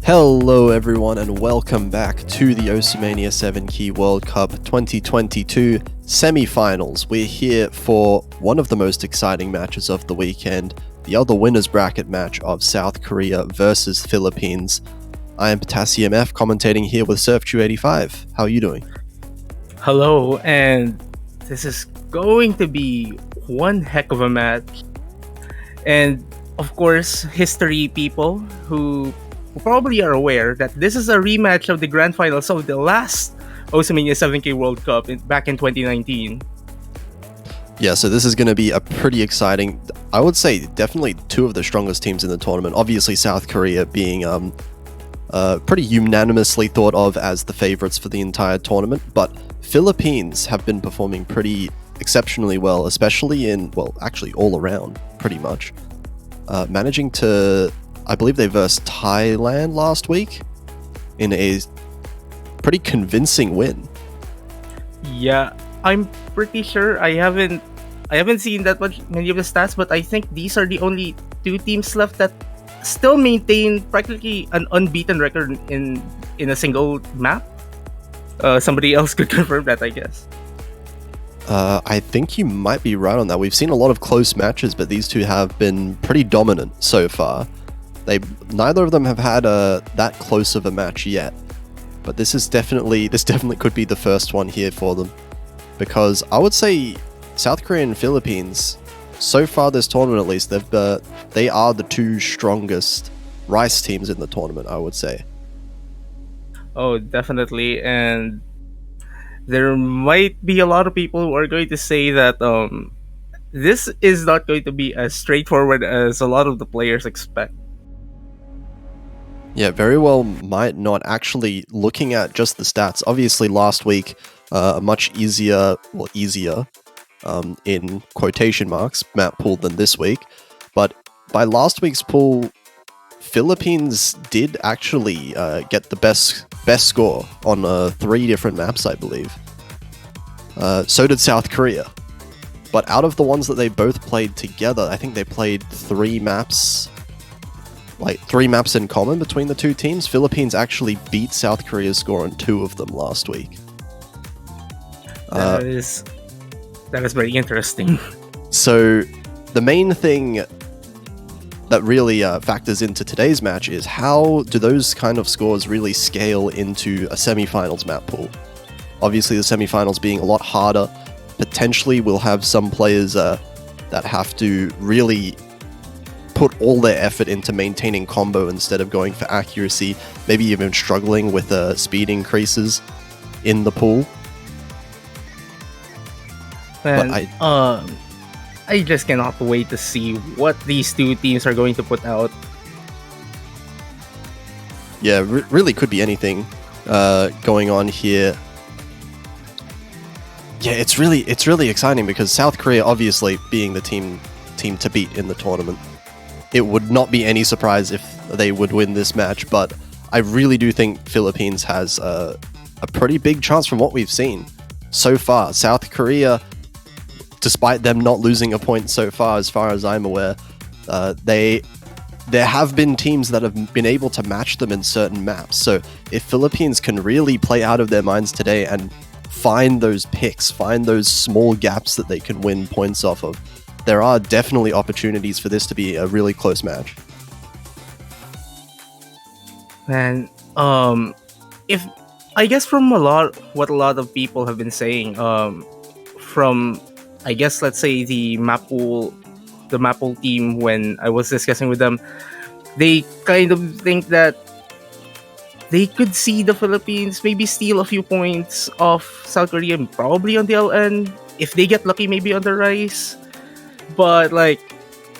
Hello everyone and welcome back to the Oceania 7 Key World Cup 2022 Semifinals. We're here for one of the most exciting matches of the weekend, the other winners bracket match of South Korea versus Philippines. I am Potassium F commentating here with Surf285. How are you doing? Hello, and this is going to be one heck of a match. And of course, history people who probably are aware that this is a rematch of the grand finals of the last Oceania 7K World Cup back in 2019. Yeah, so this is going to be a pretty exciting, I would say definitely two of the strongest teams in the tournament. Obviously South Korea being pretty unanimously thought of as the favorites for the entire tournament, but Philippines have been performing pretty exceptionally well, especially actually all around, pretty much. Managing to, I believe they versed Thailand last week in a pretty convincing win. Yeah, I'm pretty sure I haven't seen many of the stats, but I think these are the only two teams left that still maintain practically an unbeaten record in a single map. Somebody else could confirm that, I guess. I think you might be right on that. We've seen a lot of close matches, but these two have been pretty dominant so far. Neither of them have had that close of a match yet, but this definitely could be the first one here for them, because I would say South Korea and Philippines, so far this tournament at least, they are the two strongest rice teams in the tournament, I would say. Oh, definitely, and there might be a lot of people who are going to say that this is not going to be as straightforward as a lot of the players expect. Yeah, very well might not. Actually, looking at just the stats, obviously last week, a much easier, in quotation marks, map pool than this week. But by last week's pool, Philippines did actually get the best score on 3 different maps, I believe. So did South Korea. But out of the ones that they both played together, I think they played 3 maps in common between the two teams. Philippines actually beat South Korea's score on 2 of them last week. That is very interesting. So the main thing that really factors into today's match is how do those kind of scores really scale into a semifinals map pool. Obviously the semifinals being a lot harder. Potentially we'll have some players that have to really put all their effort into maintaining combo instead of going for accuracy, maybe even struggling with speed increases in the pool. And I just cannot wait to see what these two teams are going to put out. Yeah, really could be anything going on here. Yeah, it's really exciting because South Korea obviously being the team to beat in the tournament. It would not be any surprise if they would win this match, but I really do think Philippines has a pretty big chance from what we've seen so far. South Korea, despite them not losing a point so far as I'm aware, there have been teams that have been able to match them in certain maps. So if Philippines can really play out of their minds today and find those picks, find those small gaps that they can win points off of, there are definitely opportunities for this to be a really close match. And if I guess from what a lot of people have been saying, from I guess let's say the map pool team, when I was discussing with them, they kind of think that they could see the Philippines maybe steal a few points off South Korea, probably on the LN, if they get lucky, maybe on the rice. But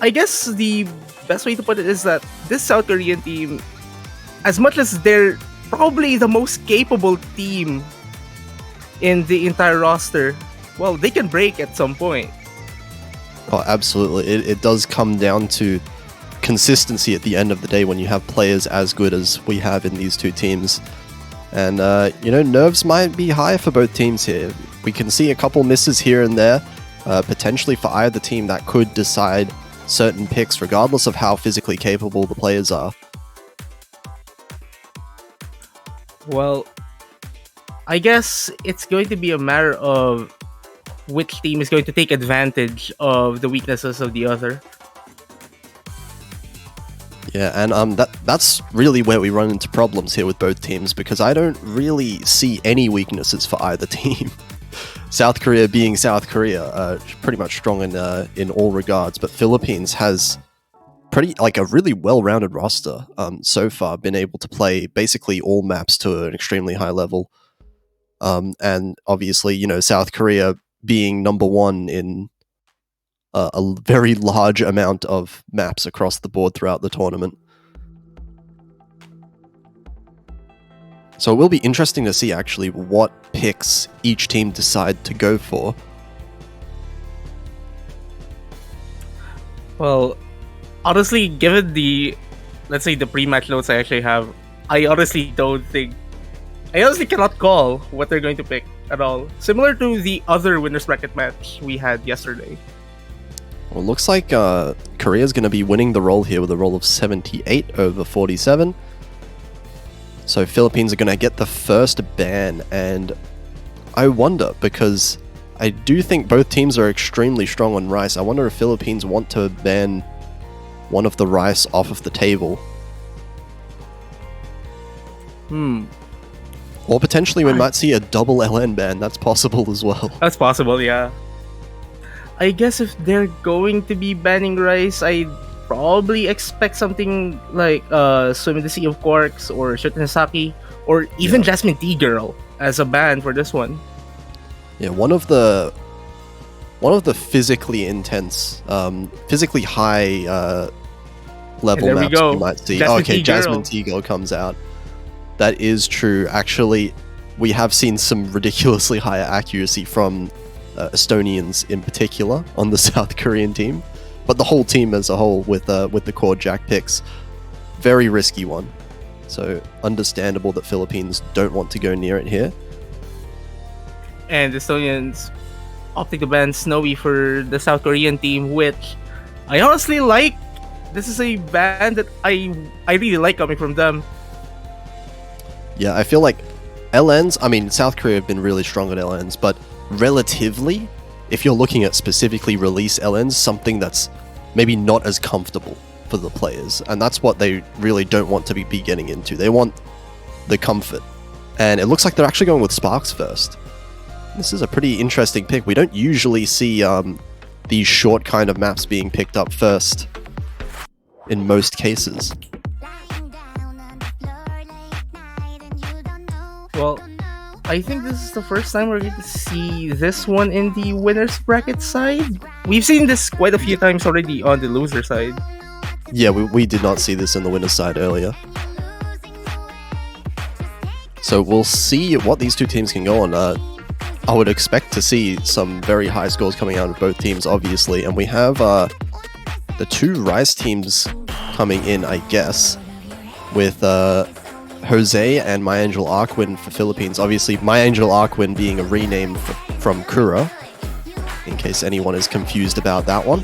I guess the best way to put it is that this South Korean team, as much as they're probably the most capable team in the entire roster, well, they can break at some point. Oh, absolutely. It does come down to consistency at the end of the day when you have players as good as we have in these two teams. And, nerves might be high for both teams here. We can see a couple misses here and there, potentially for either team that could decide certain picks regardless of how physically capable the players are. Well, I guess it's going to be a matter of which team is going to take advantage of the weaknesses of the other. Yeah, and that's really where we run into problems here with both teams, because I don't really see any weaknesses for either team. South Korea being South Korea, pretty much strong in all regards, but Philippines has a really well-rounded roster so far, been able to play basically all maps to an extremely high level. And obviously, South Korea being number one in a very large amount of maps across the board throughout the tournament. So it will be interesting to see actually what picks each team decide to go for. Well, honestly, given the, let's say, the pre-match notes I actually have, I honestly cannot call what they're going to pick at all. Similar to the other winners bracket match we had yesterday. Well, it looks like Korea's going to be winning the roll here with a roll of 78 over 47. So Philippines are going to get the first ban, and I wonder, because I do think both teams are extremely strong on Rice. I wonder if Philippines want to ban one of the Rice off of the table. Or potentially we might see a double LN ban. That's possible as well. That's possible, yeah. I guess if they're going to be banning Rice, I'd probably expect something like Swim in the Sea of Quarks or Shutensaki, or even Jasmine Tea Girl as a ban for this one. Yeah, one of the physically intense, physically high level maps you might see. Jasmine Tea Girl comes out. That is true. Actually, we have seen some ridiculously higher accuracy from Estonians in particular on the South Korean team, but the whole team as a whole with the core Jack picks, very risky one. So understandable that Philippines don't want to go near it here. And the Estonians opting to ban Snowy for the South Korean team, which I honestly like. This is a ban that I really like coming from them. Yeah, I feel like LNs, I mean, South Korea have been really strong at LNs, but relatively, if you're looking at specifically release LNs, something that's maybe not as comfortable for the players, and that's what they really don't want to be getting into. They want the comfort, and it looks like they're actually going with Sparks first. This is a pretty interesting pick. We don't usually see these short kind of maps being picked up first in most cases. Well, I think this is the first time we're going to see this one in the winners bracket side. We've seen this quite a few times already on the loser side. Yeah, we did not see this in the winner's side earlier. So we'll see what these two teams can go on. I would expect to see some very high scores coming out of both teams, obviously. And we have the two Rice teams coming in, I guess, with Jose and My Angel Arkwin for Philippines. Obviously, My Angel Arkwin being a rename from Kura, in case anyone is confused about that one.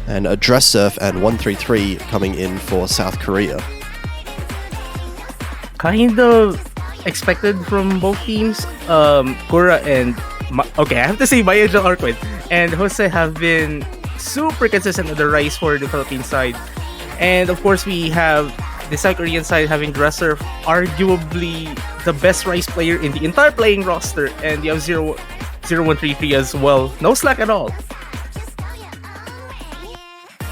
And a Dress Surf and 133 coming in for South Korea. Kind of expected from both teams. Kura and I have to say My Angel Arkwin and Jose have been super consistent at the Rice for the Philippine side. And of course, we have the South Korean side having Dresser, arguably the best Rice player in the entire playing roster, and you have 0133 as well. No slack at all.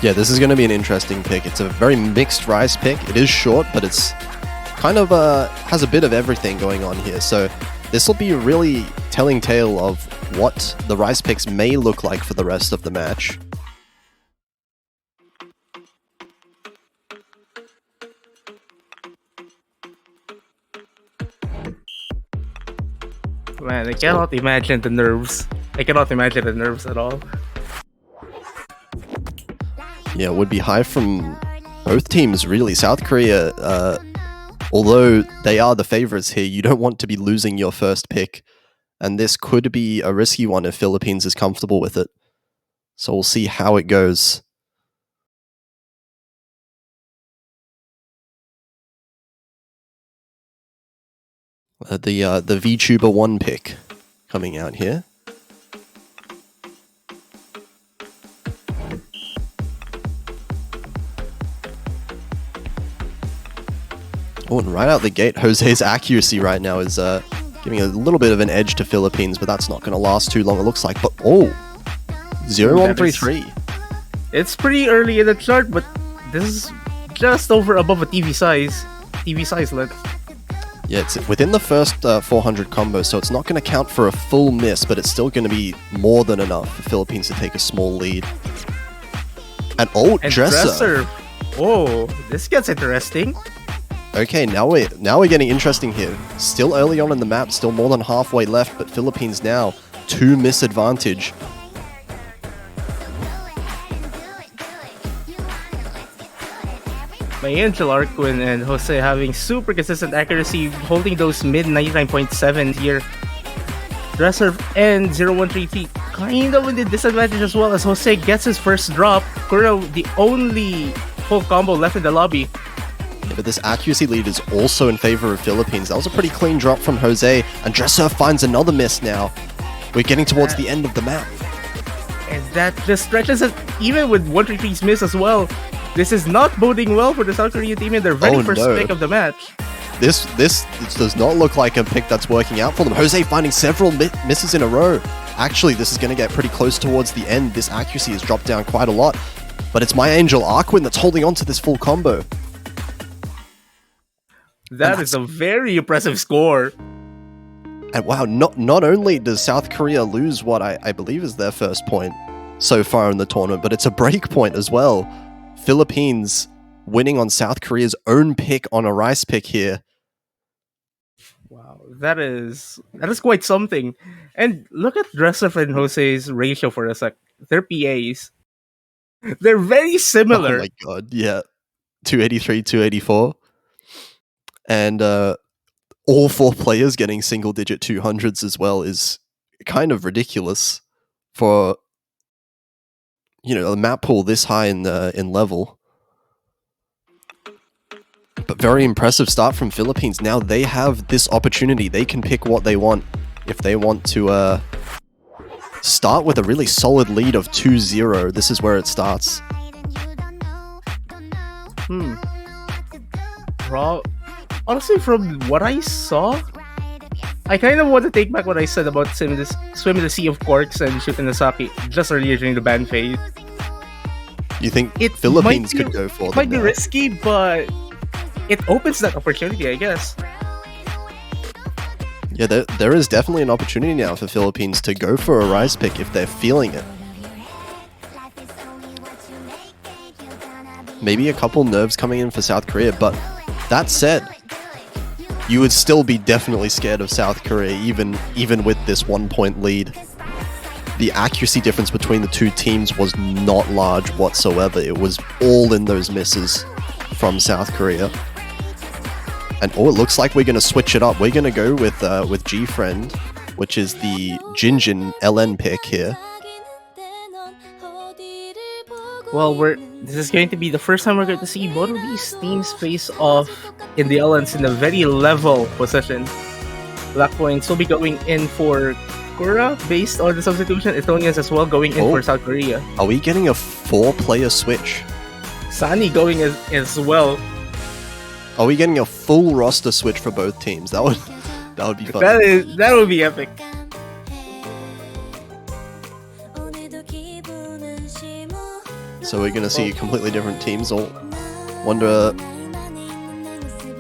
Yeah, this is going to be an interesting pick. It's a very mixed Rice pick. It is short, but it's kind of has a bit of everything going on here. So this will be a really telling tale of what the Rice picks may look like for the rest of the match. Man, I cannot imagine the nerves. I cannot imagine the nerves at all. Yeah, it would be high from both teams, really. South Korea, although they are the favorites here, you don't want to be losing your first pick. And this could be a risky one if Philippines is comfortable with it. So we'll see how it goes. The VTuber 1 pick coming out here. Oh, and right out the gate, Jose's accuracy right now is giving a little bit of an edge to Philippines, but that's not going to last too long, it looks like. But, 0-1-3-3. It's pretty early in the chart, but this is just above a TV size. TV size length. Yeah, it's within the first 400 combo, so it's not going to count for a full miss, but it's still going to be more than enough for Philippines to take a small lead. And Dresser. Oh, this gets interesting. Okay, now we're getting interesting here. Still early on in the map, still more than halfway left, but Philippines now 2 miss advantage. My Angel Arquin and Jose having super consistent accuracy, holding those mid 99.7 here. Dresser and 0-1-3-T kind of in the disadvantage as well as Jose gets his first drop. Kuro, the only full combo left in the lobby. Yeah, but this accuracy lead is also in favor of Philippines. That was a pretty clean drop from Jose, and Dresser finds another miss now. We're getting towards the end of the map. And that just stretches it, even with 1-3-T's miss as well. This is not boding well for the South Korean team in their very first pick of the match. This does not look like a pick that's working out for them. Jose finding several misses in a row. Actually, this is going to get pretty close towards the end. This accuracy has dropped down quite a lot. But it's my Angel Arquin that's holding on to this full combo. That is a very impressive score. And wow, not only does South Korea lose what I believe is their first point so far in the tournament, but it's a break point as well. Philippines winning on South Korea's own pick on a rice pick here. Wow, that is quite something. And look at Dresser and Jose's ratio for a sec. They're PAs. They're very similar. Oh my god, yeah. 283, 284. And all 4 players getting single-digit 200s as well is kind of ridiculous for, a map pool this high in level. But very impressive start from Philippines. Now they have this opportunity. They can pick what they want. If they want to start with a really solid lead of 2-0, this is where it starts. Honestly, from what I saw, I kind of want to take back what I said about swim in the sea of corks and shoot in the sake just earlier during the ban phase. You think Philippines could go for them? It might be risky, but it opens that opportunity, I guess. Yeah, there is definitely an opportunity now for Philippines to go for a rise pick if they're feeling it. Maybe a couple nerves coming in for South Korea, but that said, you would still be definitely scared of South Korea, even with this 1-point lead. The accuracy difference between the two teams was not large whatsoever. It was all in those misses from South Korea. And it looks like we're going to switch it up. We're going to go with G-Friend, which is the Jinjin LN pick here. Well, this is going to be the first time we're going to see both of these teams face off in the LNs in a very level position. Black Points will be going in for Kura based on the substitution. Estonians as well going in for South Korea. Are we getting a 4-player switch? Sani going as well. Are we getting a full roster switch for both teams? That would be fun. That would be epic. So we're gonna see completely different teams. Or wonder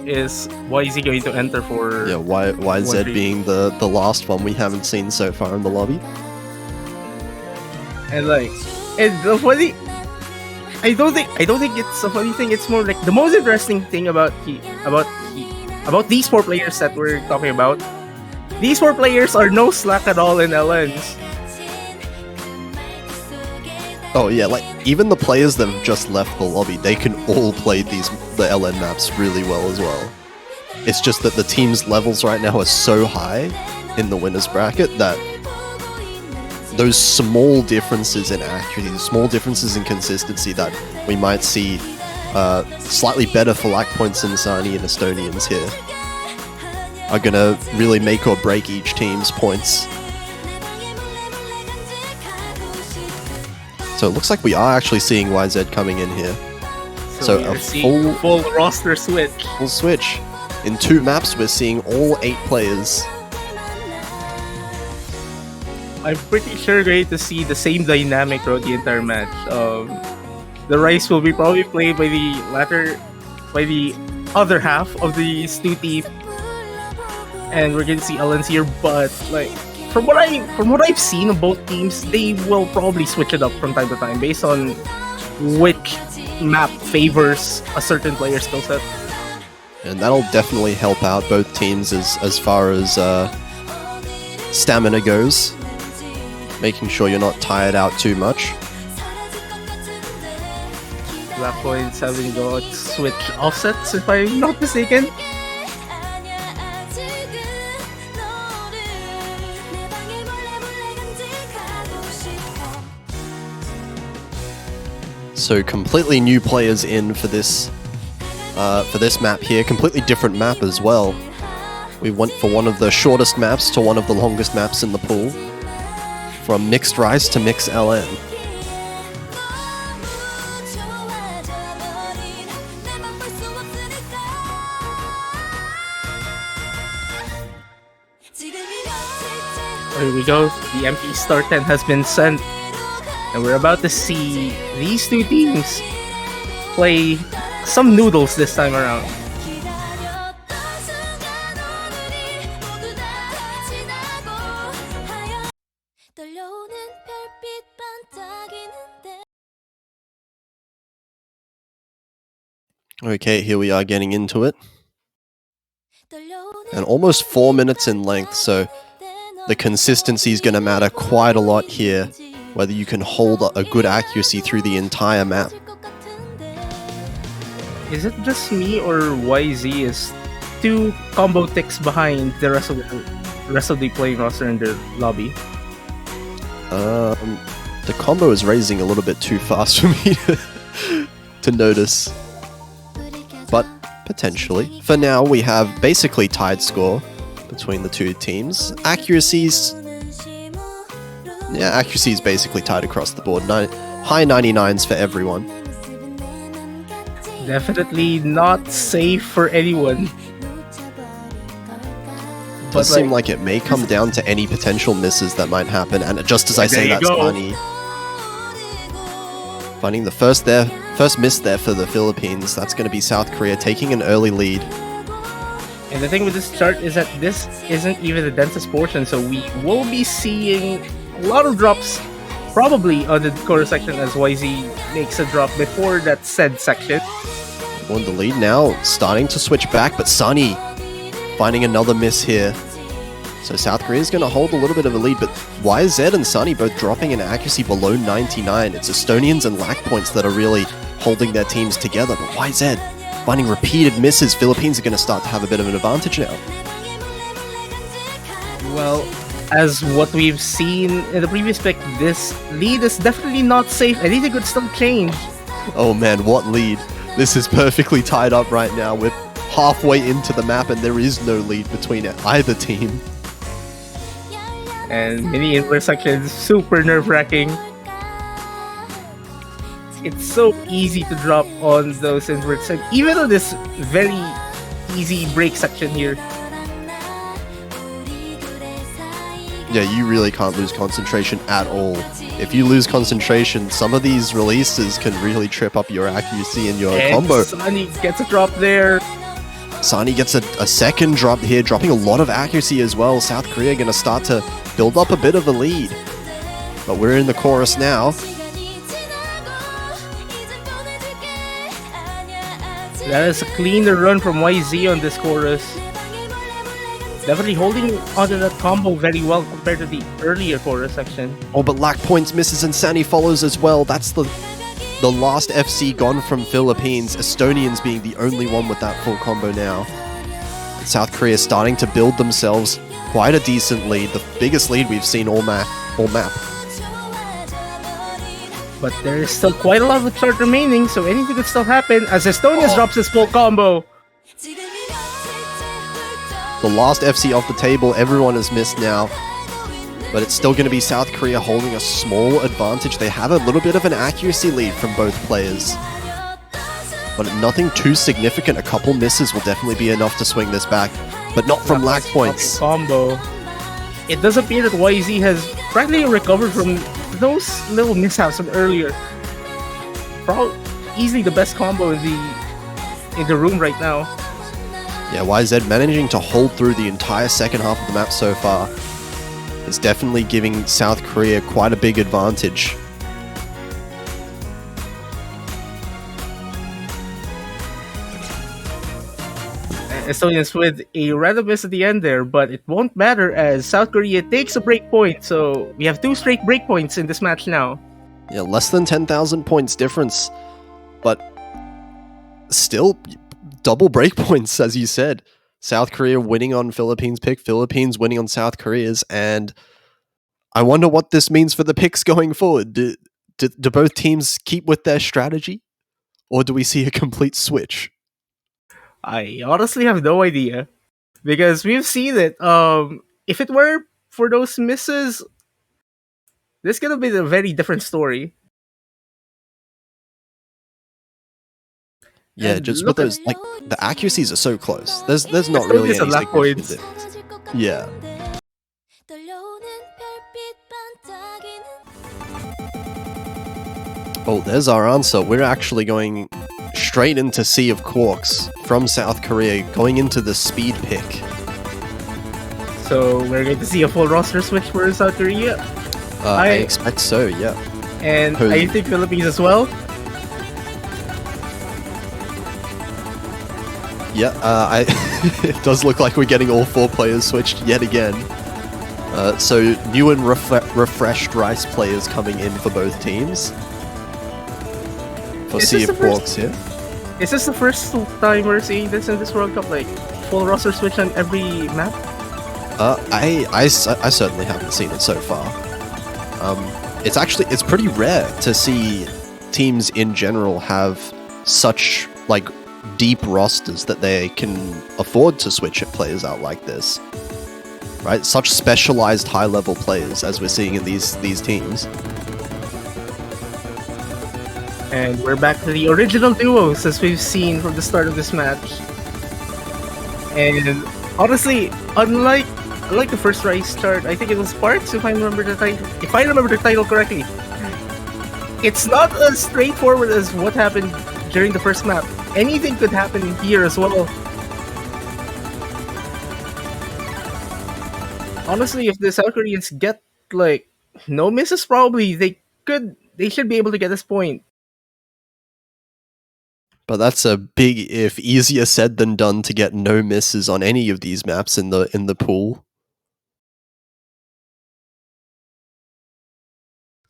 is YZ going to enter for YZ being the last one we haven't seen so far in the lobby. And the funny, I don't think it's a funny thing. It's more like the most interesting thing about these 4 players that we're talking about. These 4 players are no slack at all in LNs. Oh yeah, even the players that have just left the lobby, they can all play the LN maps really well as well. It's just that the team's levels right now are so high in the winners bracket that those small differences in accuracy, small differences in consistency that we might see slightly better for Black Points and Sani and Estonians here. are gonna really make or break each team's points. So it looks like we are actually seeing YZ coming in here. So a full roster switch. Full switch. In 2 maps, we're seeing all 8 players. I'm pretty sure we're going to see the same dynamic throughout the entire match. The Rice will be probably played by the other half of the Stu team, and we're going to see Ellens here. But like from what I've seen of both teams, they will probably switch it up from time to time based on which map favors a certain player's skill set. And that'll definitely help out both teams as far as stamina goes. Making sure you're not tired out too much. Black points having got switch offsets, if I'm not mistaken. So completely new players in for this map here. Completely different map as well. We went for one of the shortest maps to one of the longest maps in the pool. From Mixed Rice to Mix LN. Here we go. The MP Star 10 has been sent. And we're about to see these 2 teams play some noodles this time around. Okay, here we are getting into it. And almost 4 minutes in length, so the consistency is going to matter quite a lot here, whether you can hold a good accuracy through the entire map. Is it just me or YZ is 2 combo ticks behind the rest of the playing roster in the lobby? The combo is raising a little bit too fast for me to notice. But potentially. For now, we have basically tied score between the 2 teams. Accuracy is basically tied across the board. High 99s for everyone. Definitely not safe for anyone. It does seem like it may come down to any potential misses that might happen, and just as I say, that's funny. Finding the first miss there for the Philippines. That's going to be South Korea taking an early lead. And the thing with this chart is that this isn't even the densest portion, so we will be seeing a lot of drops probably on the chorus section as YZ makes a drop before that said section. On the lead now, starting to switch back, but Sunny finding another miss here. So South Korea is going to hold a little bit of a lead, but YZ and Sunny both dropping in accuracy below 99. It's Estonians and Lack points that are really holding their teams together, but YZ finding repeated misses. Philippines are going to start to have a bit of an advantage now. Well, as what we've seen in the previous pick, this lead is definitely not safe. Anything could still change. Oh man, what lead. This is perfectly tied up right now. We're halfway into the map and there is no lead between either team. And mini intersections, super nerve-wracking. It's so easy to drop on those inverts, and even on this very easy break section here. Yeah, you really can't lose concentration at all. If you lose concentration, some of these releases can really trip up your accuracy and your combo. Sunny gets a drop there. Sunny gets a second drop here, dropping a lot of accuracy as well. South Korea going to start to build up a bit of a lead. But we're in the chorus now. That is a cleaner run from YZ on this chorus. Definitely holding onto that combo very well compared to the earlier chorus section. Oh, but Lack points, misses, and Sunny follows as well. That's the last FC gone from Philippines. Estonians being the only one with that full combo now. South Korea starting to build themselves quite a decent lead. The biggest lead we've seen all map. But there is still quite a lot of chart remaining, so anything could still happen as Estonians drops his full combo. The last FC off the table, everyone has missed now. But it's still going to be South Korea holding a small advantage. They have a little bit of an accuracy lead from both players. But nothing too significant. A couple misses will definitely be enough to swing this back. But not from lack points. Combo. It does appear that YZ has practically recovered from those little mishaps from earlier. Probably easily the best combo in the room right now. Yeah, YZ managing to hold through the entire second half of the map so far. It's definitely giving South Korea quite a big advantage. Estonians with a random miss at the end there, but it won't matter as South Korea takes a break point. So we have 2 straight break points in this match now. Yeah, less than 10,000 points difference, but still double break points, as you said. South Korea winning on Philippines' pick, Philippines winning on South Korea's, and I wonder what this means for the picks going forward. Do both teams keep with their strategy, or do we see a complete switch? I honestly have no idea, because we've seen it. If it were for those misses, this could have been a very different story. Yeah, And just look with at- those, like, the accuracies are so close. There's not Estonians really have any lack significant points. difference. Yeah. Oh, there's our answer. We're actually going straight into Sea of Quarks from South Korea, going into the speed pick. So we're going to see a full roster switch for South Korea, I expect so, yeah. and Who's- I think Philippines as well. Yeah, it does look like we're getting all 4 players switched yet again. So new and refreshed Rice players coming in for both teams. For Is Sea this of the first- Quarks here. Is this the first time we're seeing this in this World Cup? Like full roster switch on every map? I certainly haven't seen it so far. It's pretty rare to see teams in general have such, like, deep rosters that they can afford to switch players out like this. Right? Such specialized high-level players as we're seeing in these teams. And we're back to the original duos as we've seen from the start of this match. And honestly, unlike the first Rice start, I think it was Sparks, if I remember the title correctly. It's not as straightforward as what happened during the first map. Anything could happen here as well. Honestly, if the South Koreans get like no misses, probably they should be able to get this point. But that's a big if, easier said than done to get no misses on any of these maps in the pool.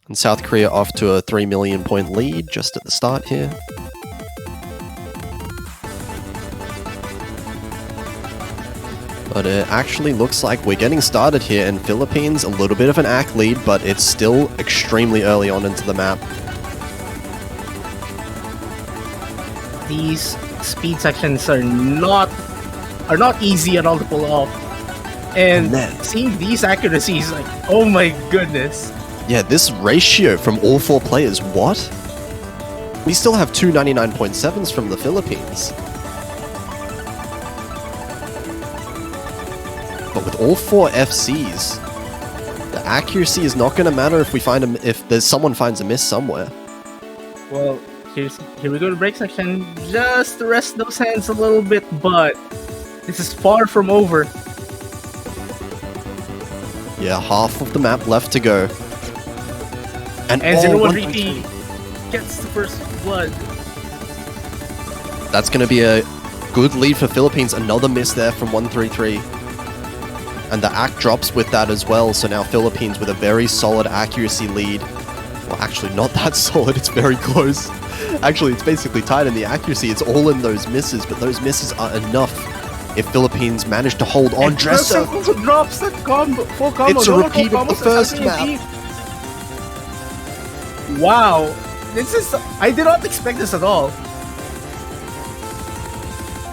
And South Korea off to a 3 million point lead just at the start here. But it actually looks like we're getting started here, and Philippines a little bit of an AC lead, but it's still extremely early on into the map. These speed sections are not easy at all to pull off. And then- seeing these accuracies, like, oh my goodness. Yeah, this ratio from all 4 players, what? We still have 2 99.7s from the Philippines. But with all 4 FCs, the accuracy is not going to matter if there's someone finds a miss somewhere. Well, here we go to break section. Just to rest those hands a little bit, but this is far from over. Yeah, half of the map left to go. And 0-1 repeat gets the first blood. That's going to be a good lead for Philippines. Another miss there from 133. And the AC drops with that as well, so now Philippines with a very solid accuracy lead. Well, actually, not that solid, it's very close. Actually, it's basically tied in the accuracy. It's all in those misses, but those misses are enough if Philippines manage to hold on. And Dresser also drops that full combo. It's a No more repeat full of the combos, first it's map. Wow. I did not expect this at all.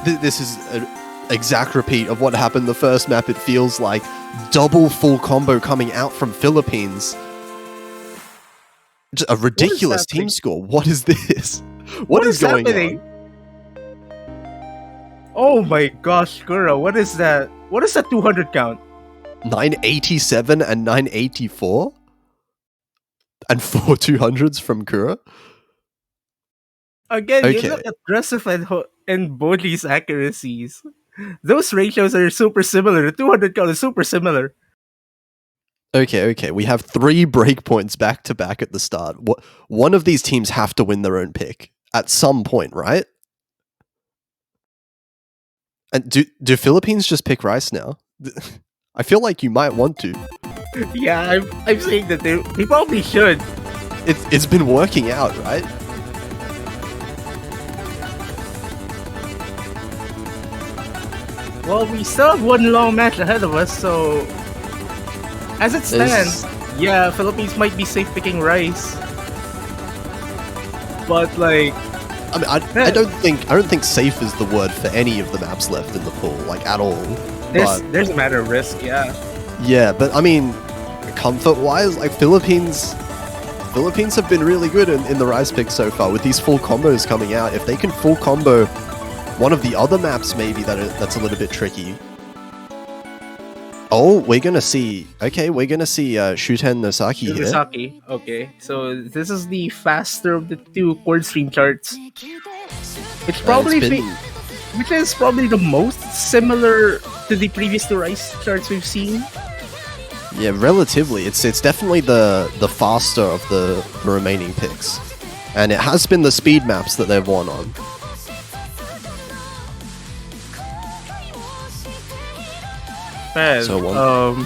This is exact repeat of what happened the first map. It feels like double full combo coming out from Philippines. Just a ridiculous team score. What is this? What is going happening? on? Oh my gosh, Kura, what is that? What is that 200 count? 987 and 984? And 4 200s from Kura? Again, you look at Dressif and Bodhi's accuracies. Those ratios are super similar. The 200 count is super similar. Okay. We have 3 breakpoints back to back at the start. One of these teams have to win their own pick at some point, right? And do Philippines just pick Rice now? I feel like you might want to. Yeah, I'm saying that they probably should. It's been working out, right? Well, we still have one long match ahead of us, so as it stands, yeah, Philippines might be safe picking Rice. But like, I mean, I don't think safe is the word for any of the maps left in the pool, like at all. There's a matter of risk, yeah. Yeah, but I mean, comfort-wise, like Philippines have been really good in the Rice pick so far with these full combos coming out. If they can full combo one of the other maps, maybe that's a little bit tricky. Oh, we're gonna see. Okay, we're gonna see Shuten Nosaki here. Nosaki. Okay, so this is the faster of the 2 chord stream charts. It's probably which is probably the most similar to the previous 2 Rice charts we've seen. Yeah, relatively. It's definitely the faster of the remaining picks, and it has been the speed maps that they've won on. Man, so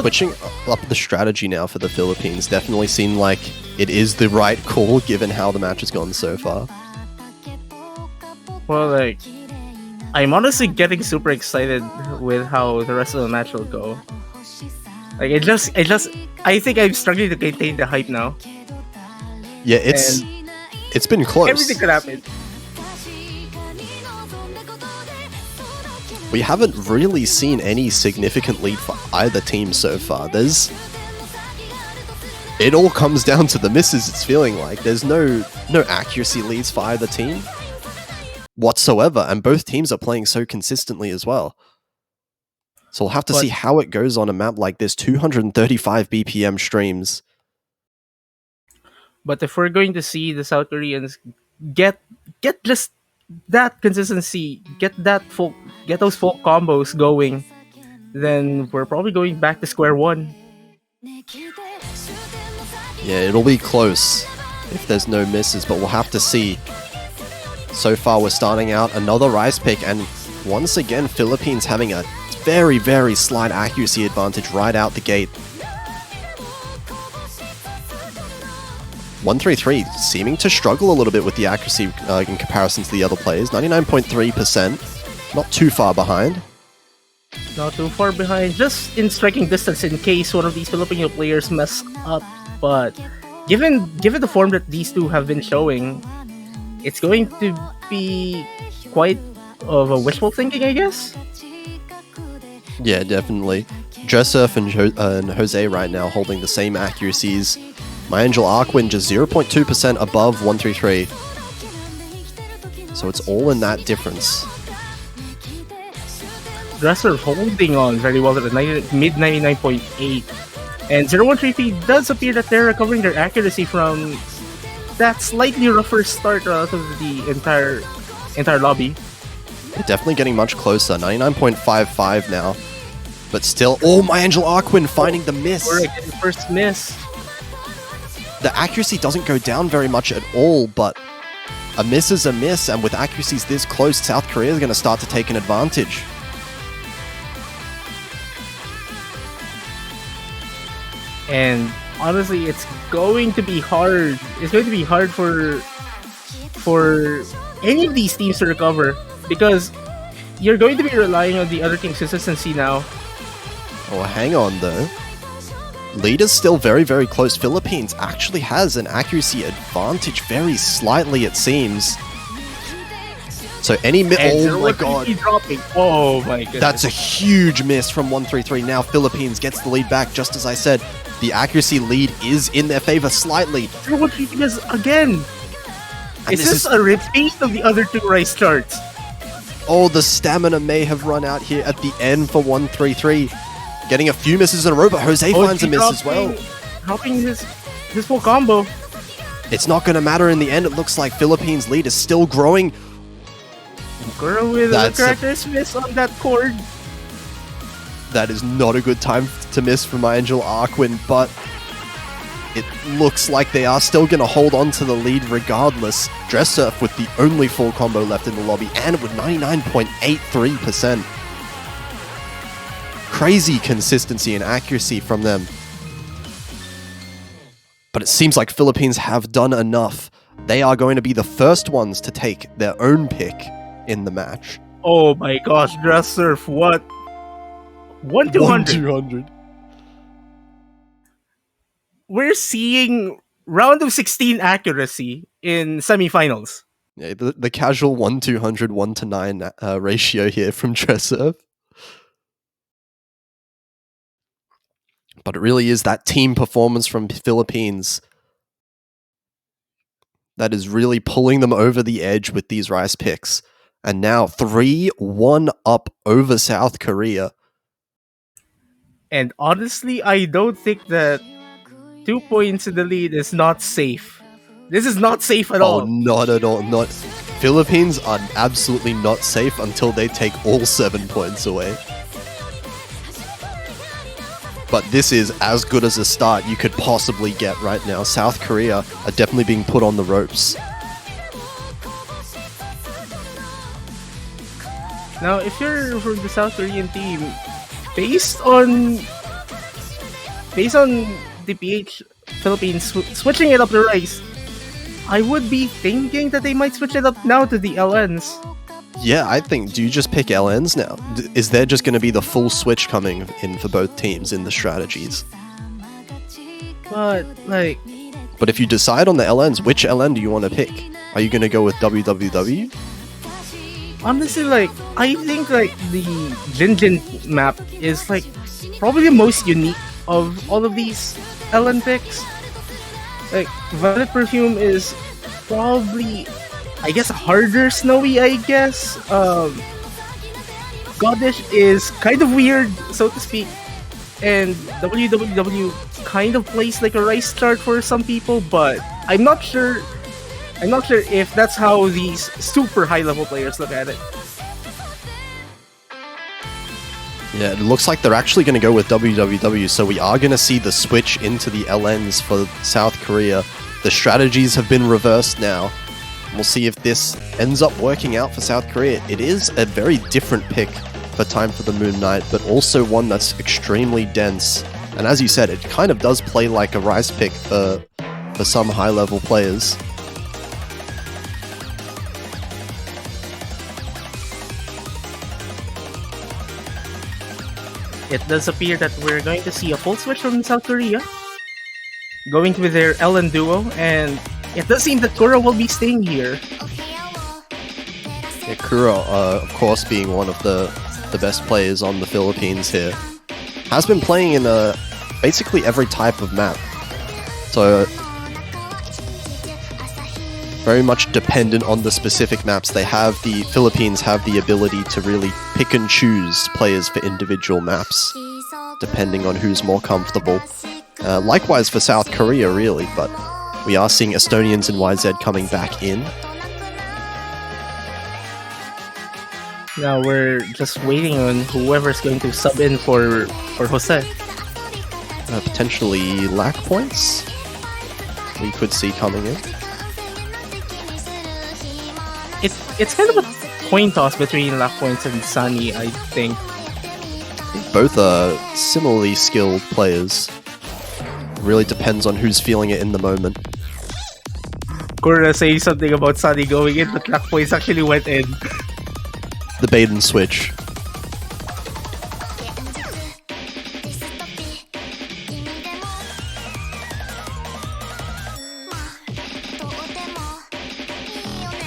switching up the strategy now for the Philippines definitely seemed like it is the right call given how the match has gone so far. Well, like, I'm honestly getting super excited with how the rest of the match will go. Like, I think I'm struggling to contain the hype now. Yeah, it's been close. Everything could happen. We haven't really seen any significant lead for either team so far. It all comes down to the misses, it's feeling like. There's no accuracy leads for either team whatsoever, and both teams are playing so consistently as well. So we'll have to see how it goes on a map like this, 235 BPM streams. But if we're going to see the South Koreans get just that consistency, get those full combos going, then we're probably going back to square one. Yeah, it'll be close if there's no misses, but we'll have to see. So far, we're starting out another Rice pick, and once again, Philippines having a very, very slight accuracy advantage right out the gate. 133 seeming to struggle a little bit with the accuracy in comparison to the other players. 99.3%, not too far behind. Not too far behind, just in striking distance in case one of these Filipino players mess up. But given the form that these two have been showing, it's going to be quite of a wishful thinking, I guess. Yeah, definitely. Dressurf and Jose right now holding the same accuracies. My Angel Arkwin just 0.2% above 133. So it's all in that difference. Dresser holding on very well to the mid 99.8. And 0133 does appear that they're recovering their accuracy from that slightly rougher start relative to the entire lobby. Definitely getting much closer. 99.55 now. But still, oh, My Angel Arkwin finding the miss. Correct, the first miss. The accuracy doesn't go down very much at all, but a miss is a miss, and with accuracies this close, South Korea is going to start to take an advantage. And honestly, it's going to be hard. It's going to be hard for any of these teams to recover, because you're going to be relying on the other team's consistency now. Oh, hang on though. Lead is still very, very close. Philippines actually has an accuracy advantage, very slightly it seems. So oh my god. Dropping. Oh my goodness. That's a huge miss from 133. Now Philippines gets the lead back, just as I said. The accuracy lead is in their favor slightly. Because again, is this a repeat of the other two race starts? Oh, the stamina may have run out here at the end for 133. Getting a few misses in a row, but Jose finds a miss as well. Helping his full combo. It's not going to matter in the end. It looks like Philippines' lead is still growing. Girl with a character's miss on that chord. That is not a good time to miss for my Angel Arquin, but it looks like they are still going to hold on to the lead regardless. Dress Surf with the only full combo left in the lobby and with 99.83%. Crazy consistency and accuracy from them. But it seems like Philippines have done enough. They are going to be the first ones to take their own pick in the match. Oh my gosh, Dress Surf, what? 1-200. 1-200. We're seeing round of 16 accuracy in semifinals. Yeah, the casual 1-200, 1-9 ratio here from Dress Surf. But it really is that team performance from Philippines that is really pulling them over the edge with these rice picks. And now 3-1 up over South Korea. And honestly, I don't think that 2 points in the lead is not safe. This is not safe at all. Oh, not at all. Not. Philippines are absolutely not safe until they take all 7 points away. But this is as good as a start you could possibly get right now. South Korea are definitely being put on the ropes. Now, if you're from the South Korean team, based on the PH Philippines switching it up the rice, I would be thinking that they might switch it up now to the LNs. Yeah, I think, do you just pick LNs now? Is there just going to be the full switch coming in for both teams in the strategies? But if you decide on the LNs, which LN do you want to pick? Are you going to go with WWW? Honestly, I think the Jinjin map is probably the most unique of all of these LN picks. Violet Perfume is probably, I guess, harder snowy, I guess. Goddish is kind of weird, so to speak. And WWW kind of plays like a rice start for some people, but I'm not sure if that's how these super high-level players look at it. Yeah, it looks like they're actually going to go with WWW, so we are going to see the switch into the LNs for South Korea. The strategies have been reversed now. We'll see if this ends up working out for South Korea. It is a very different pick for Time for the Moon Night, but also one that's extremely dense. And as you said, it kind of does play like a rice pick for some high-level players. It does appear that we're going to see a full switch from South Korea, going with their LN duo, and it does seem that Kuro will be staying here. Yeah, Kuro, of course, being one of the best players on the Philippines here, has been playing in basically every type of map. So, very much dependent on the specific maps. The Philippines have the ability to really pick and choose players for individual maps, depending on who's more comfortable. Likewise for South Korea, really, but we are seeing Estonians and YZ coming back in. Now we're just waiting on whoever's going to sub in for Jose. Potentially lack points we could see coming in. It's kind of a coin toss between Lack Points and Sunny, I think. Both are similarly skilled players. Really depends on who's feeling it in the moment. Kura saying something about Sunny going in, but Lack Points actually went in. The bait and switch.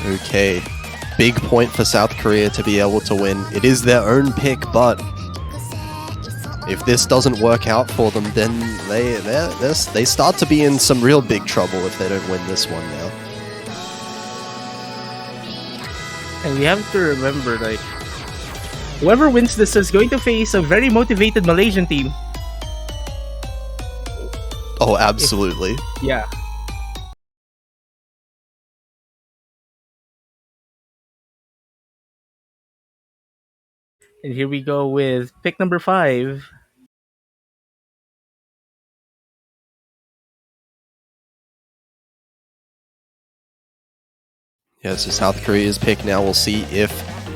Okay. big point for South Korea to be able to win. It is their own pick, but if this doesn't work out for them, then they start to be in some real big trouble if they don't win this one now. And we have to remember, like, whoever wins this is going to face a very motivated Malaysian team. Oh, absolutely. Yeah. And here we go with pick number 5. Yeah, so South Korea's pick now. We'll see if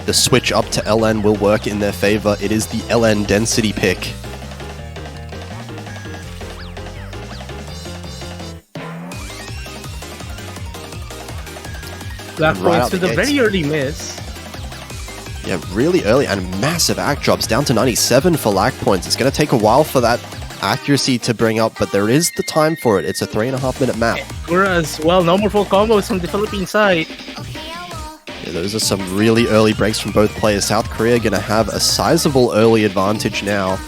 the switch up to LN will work in their favor. It is the LN density pick. Black points to the very early miss. Yeah, really early and massive act drops down to 97 for lack points. It's going to take a while for that accuracy to bring up, but there is the time for it. It's a 3.5 minute map. Kura as well, no more full combos from the Philippine side. Yeah, those are some really early breaks from both players. South Korea going to have a sizable early advantage now.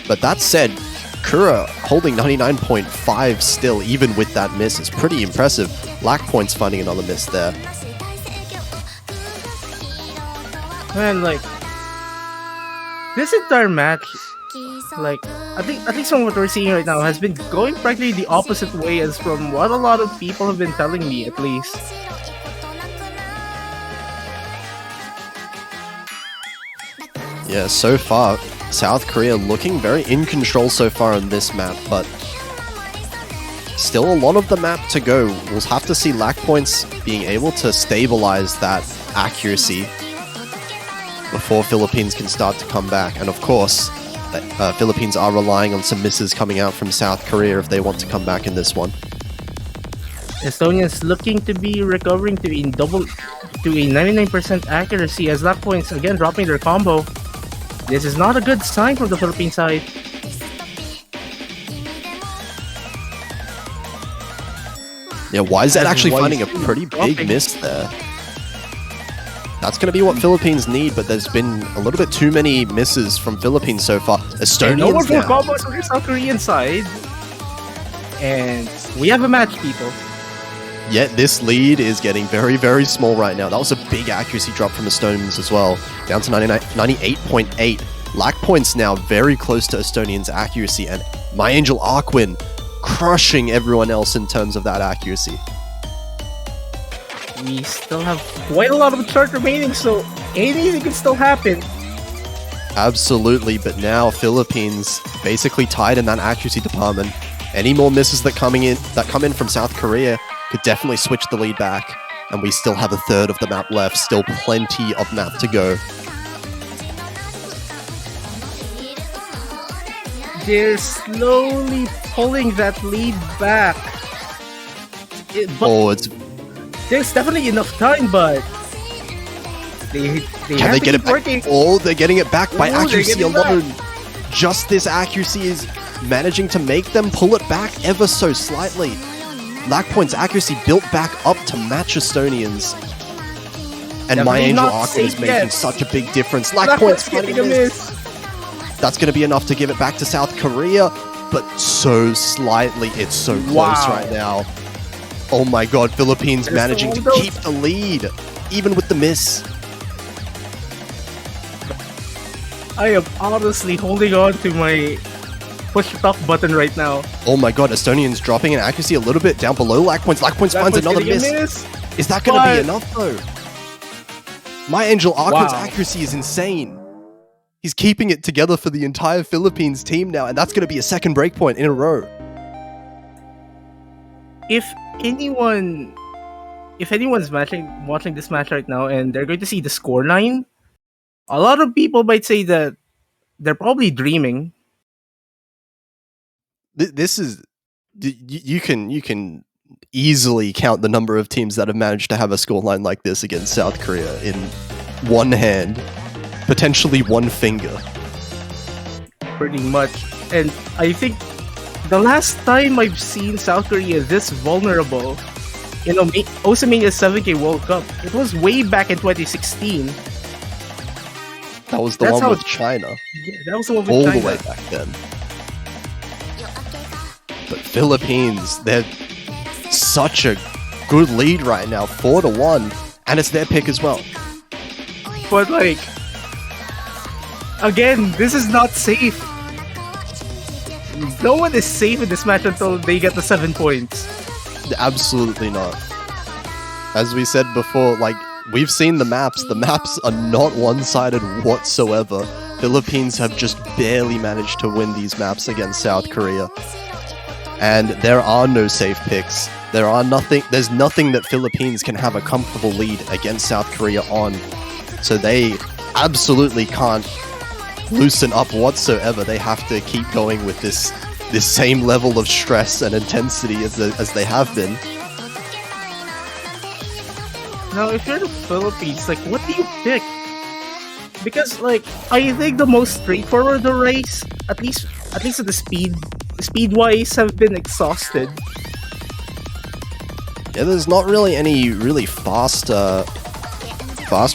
But that said, Kura holding 99.5 still, even with that miss, is pretty impressive. Lack points finding another miss there. Man, like, this entire match, like, I think at least from what we're seeing right now, has been going practically the opposite way as from what a lot of people have been telling me, at least. Yeah, so far, South Korea looking very in control so far on this map, but still a lot of the map to go. We'll have to see lack points being able to stabilize that accuracy before Philippines can start to come back. And of course, Philippines are relying on some misses coming out from South Korea if they want to come back in this one. Estonians looking to be recovering to a 99% accuracy as lack points again dropping their combo. This is not a good sign from the Philippine side. Yeah, YZ actually finding a pretty big miss there. That's going to be what Philippines need, but there's been a little bit too many misses from Philippines so far. Estonians no more full now. combos on the South Korean side. And we have a match, people. Yet this lead is getting very, very small right now. That was a big accuracy drop from Estonians as well. Down to 98.8. Lack points now very close to Estonians' accuracy, and My Angel Arkwin crushing everyone else in terms of that accuracy. We still have quite a lot of chart remaining, so anything can still happen. Absolutely, but now Philippines basically tied in that accuracy department. Any more misses that come in from South Korea could definitely switch the lead back, and we still have a third of the map left. Still plenty of map to go. They're slowly pulling that lead back. There's definitely enough time, but they get it back? Oh, they're getting it back by accuracy alone. Just this accuracy is managing to make them pull it back ever so slightly. Lack points accuracy built back up to match Estonians. And My Angel Arkwin is making such a big difference. Lack points finding a miss. That's going to be enough to give it back to South Korea, but so slightly. It's so close right now. Oh my god, Philippines managing to keep the lead, even with the miss. I am honestly holding on to my push talk button right now. Oh my god, Estonians dropping in accuracy a little bit down below lack points. Lack points finds another miss. Is that going to be enough though? My Angel Arkwin's accuracy is insane. He's keeping it together for the entire Philippines team now, and that's going to be a second breakpoint in a row. If anyone's watching this match right now and they're going to see the scoreline, a lot of people might say that they're probably dreaming. This is you can easily count the number of teams that have managed to have a scoreline like this against South Korea in one hand, potentially one finger. Pretty much. And I think the last time I've seen South Korea this vulnerable you know, Osamania's 7K World Cup. It was way back in 2016. That was the one with China. Yeah, that was the one with all China. the way back then. But Philippines, they're such a good lead right now, 4-1, and it's their pick as well. But like, again, this is not safe. No one is safe in this match until they get the 7 points. Absolutely not. As we said before, like, we've seen the maps. The maps are not one-sided whatsoever. Philippines have just barely managed to win these maps against South Korea. And there are no safe picks. There's nothing that Philippines can have a comfortable lead against South Korea on. So they absolutely can't loosen up whatsoever. They have to keep going with this same level of stress and intensity as they have been. Now, if you're the Philippines, like, what do you pick? Because, like, I think the most straightforward race, at least at the speed-wise, have been exhausted. Yeah, there's not really any really fast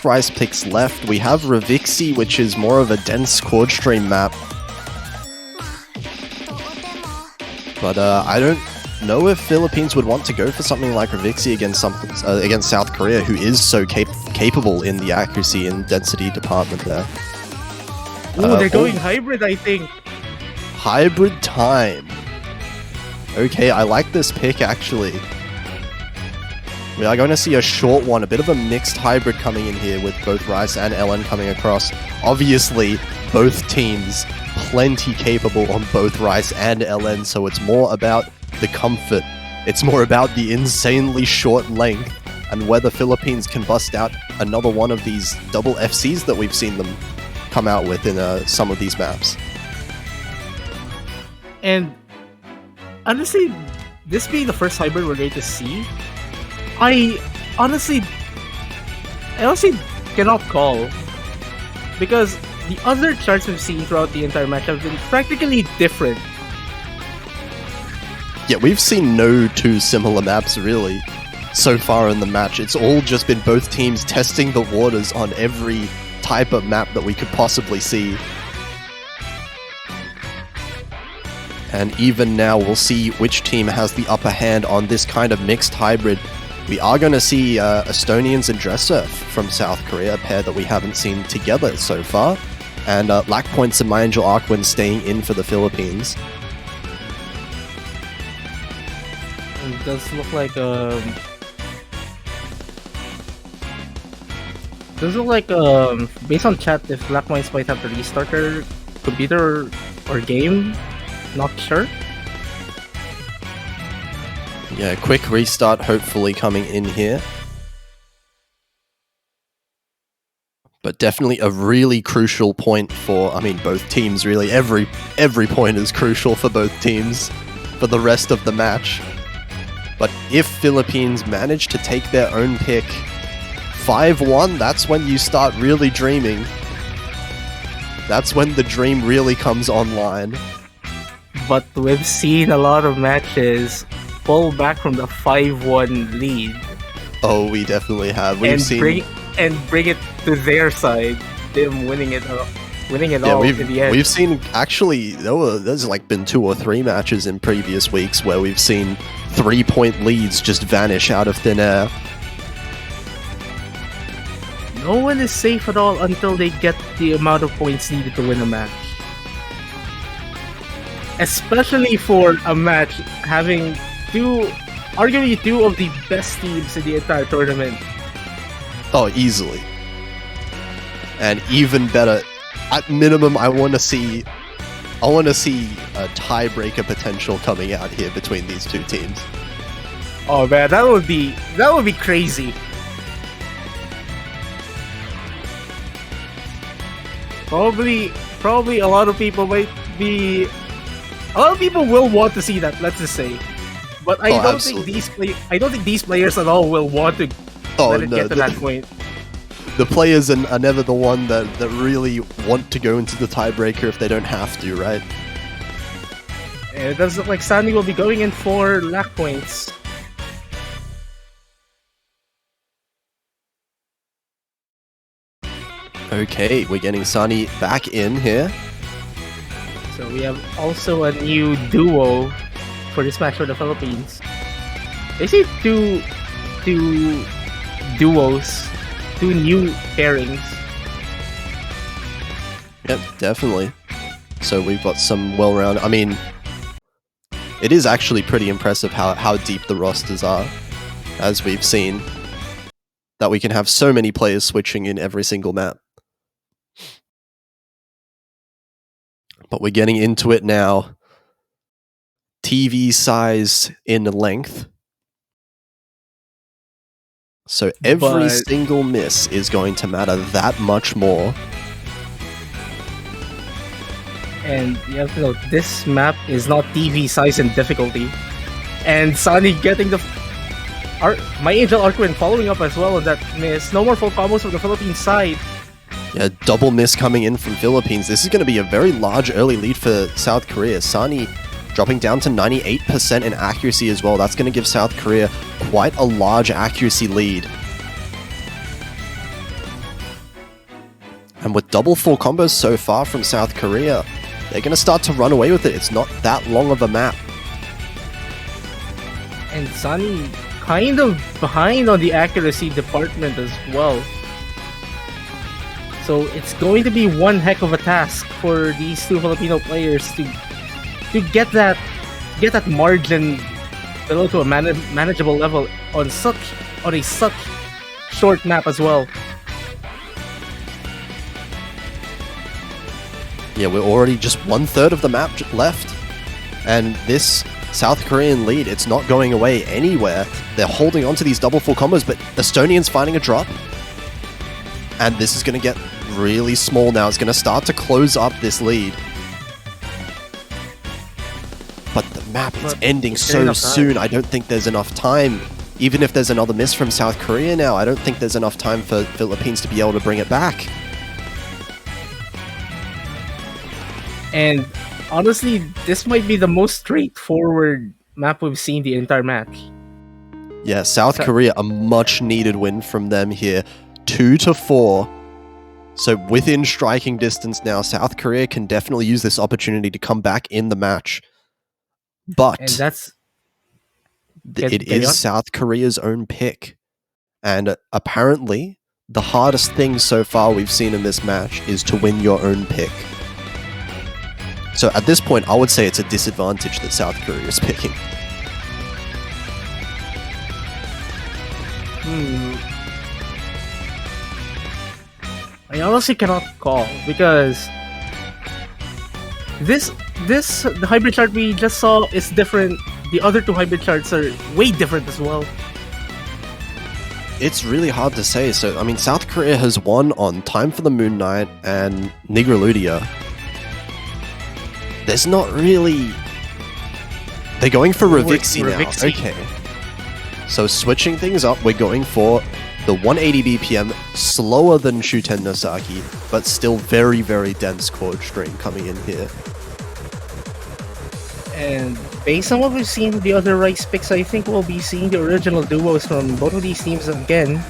rice picks left. We have Ravixi, which is more of a dense quad stream map. But I don't know if Philippines would want to go for something like Ravixi against South Korea, who is so capable in the accuracy and density department there. Ooh, they're going hybrid, I think. Hybrid time. Okay, I like this pick actually. We are going to see a short one, a bit of a mixed hybrid coming in here with both Rice and LN coming across. Obviously, both teams plenty capable on both Rice and LN, so it's more about the comfort. It's more about the insanely short length and whether Philippines can bust out another one of these double FCs that we've seen them come out with in some of these maps. And honestly, this being the first hybrid we're going to see, I honestly cannot call, because the other charts we've seen throughout the entire match have been practically different. Yeah, we've seen no two similar maps really so far in the match. It's all just been both teams testing the waters on every type of map that we could possibly see. And even now, we'll see which team has the upper hand on this kind of mixed hybrid. We are going to see Estonians and Dresser from South Korea, a pair that we haven't seen together so far. And Lack Points and My Angel Arkwin staying in for the Philippines. It does look like based on chat, if Black Minds might have to restart their computer or game. Not sure. Yeah, quick restart hopefully coming in here. But definitely a really crucial point for, I mean, both teams really. Every point is crucial for both teams for the rest of the match. But if Philippines manage to take their own pick 5-1, that's when you start really dreaming. That's when the dream really comes online. But we've seen a lot of matches pull back from the 5-1 lead. Oh, we definitely have. We've seen bring it to their side, them winning it all in the end. We've seen, actually, there's like been 2 or 3 matches in previous weeks where we've seen 3-point leads just vanish out of thin air. No one is safe at all until they get the amount of points needed to win a match. Especially for a match having arguably two of the best teams in the entire tournament. Oh, easily. And even better, at minimum, I want to see a tiebreaker potential coming out here between these two teams. Oh man, that would be crazy. Probably a lot of people will want to see that, let's just say. But I don't think these players at all will want to let it get to that point. The players are never the one that really want to go into the tiebreaker if they don't have to, right? And it does look like Sandy will be going in for lack points. Okay, we're getting Sunny back in here. So we have also a new duo for this match for the Philippines. They see two duos, two new pairings. Yep, definitely. So we've got some well-rounded... I mean, it is actually pretty impressive how deep the rosters are, as we've seen. That we can have so many players switching in every single map. But we're getting into it now. TV size in length. So every single miss is going to matter that much more. And you have to know, this map is not TV size in difficulty. And Sunny getting the... My Angel Arcwin following up as well on that miss. No more full combos from the Philippines side. Yeah, double miss coming in from Philippines. This is going to be a very large early lead for South Korea. Sunny dropping down to 98% in accuracy as well. That's going to give South Korea quite a large accuracy lead. And with double full combos so far from South Korea, they're going to start to run away with it. It's not that long of a map. And Sunny kind of behind on the accuracy department as well. So it's going to be one heck of a task for these two Filipino players to get that margin below to a manageable level on a such short map as well. Yeah, we're already just 1/3 of the map left, and this South Korean lead, it's not going away anywhere. They're holding on to these double full combos, but Estonians finding a drop, and this is going to get really small now. It's going to start to close up this lead. But the map is ending so soon. I don't think there's enough time. Even if there's another miss from South Korea now, I don't think there's enough time for Philippines to be able to bring it back. And honestly, this might be the most straightforward map we've seen the entire match. Yeah, South Korea, a much needed win from them here. 2-4. So within striking distance now, South Korea can definitely use this opportunity to come back in the match. But and that's it is South Korea's own pick. And apparently, the hardest thing so far we've seen in this match is to win your own pick. So at this point, I would say it's a disadvantage that South Korea is picking. I honestly cannot call, because the hybrid chart we just saw is different. The other two hybrid charts are way different as well. It's really hard to say. So, I mean, South Korea has won on Time for the Moon Knight and Nigraludia. There's not really... They're going for Ravixi now. Okay. So switching things up, we're going for the 180 BPM, slower than Shuten Nosaki, but still very, very dense chord string coming in here. And based on what we've seen with the other Rice picks, I think we'll be seeing the original duos from both of these teams again.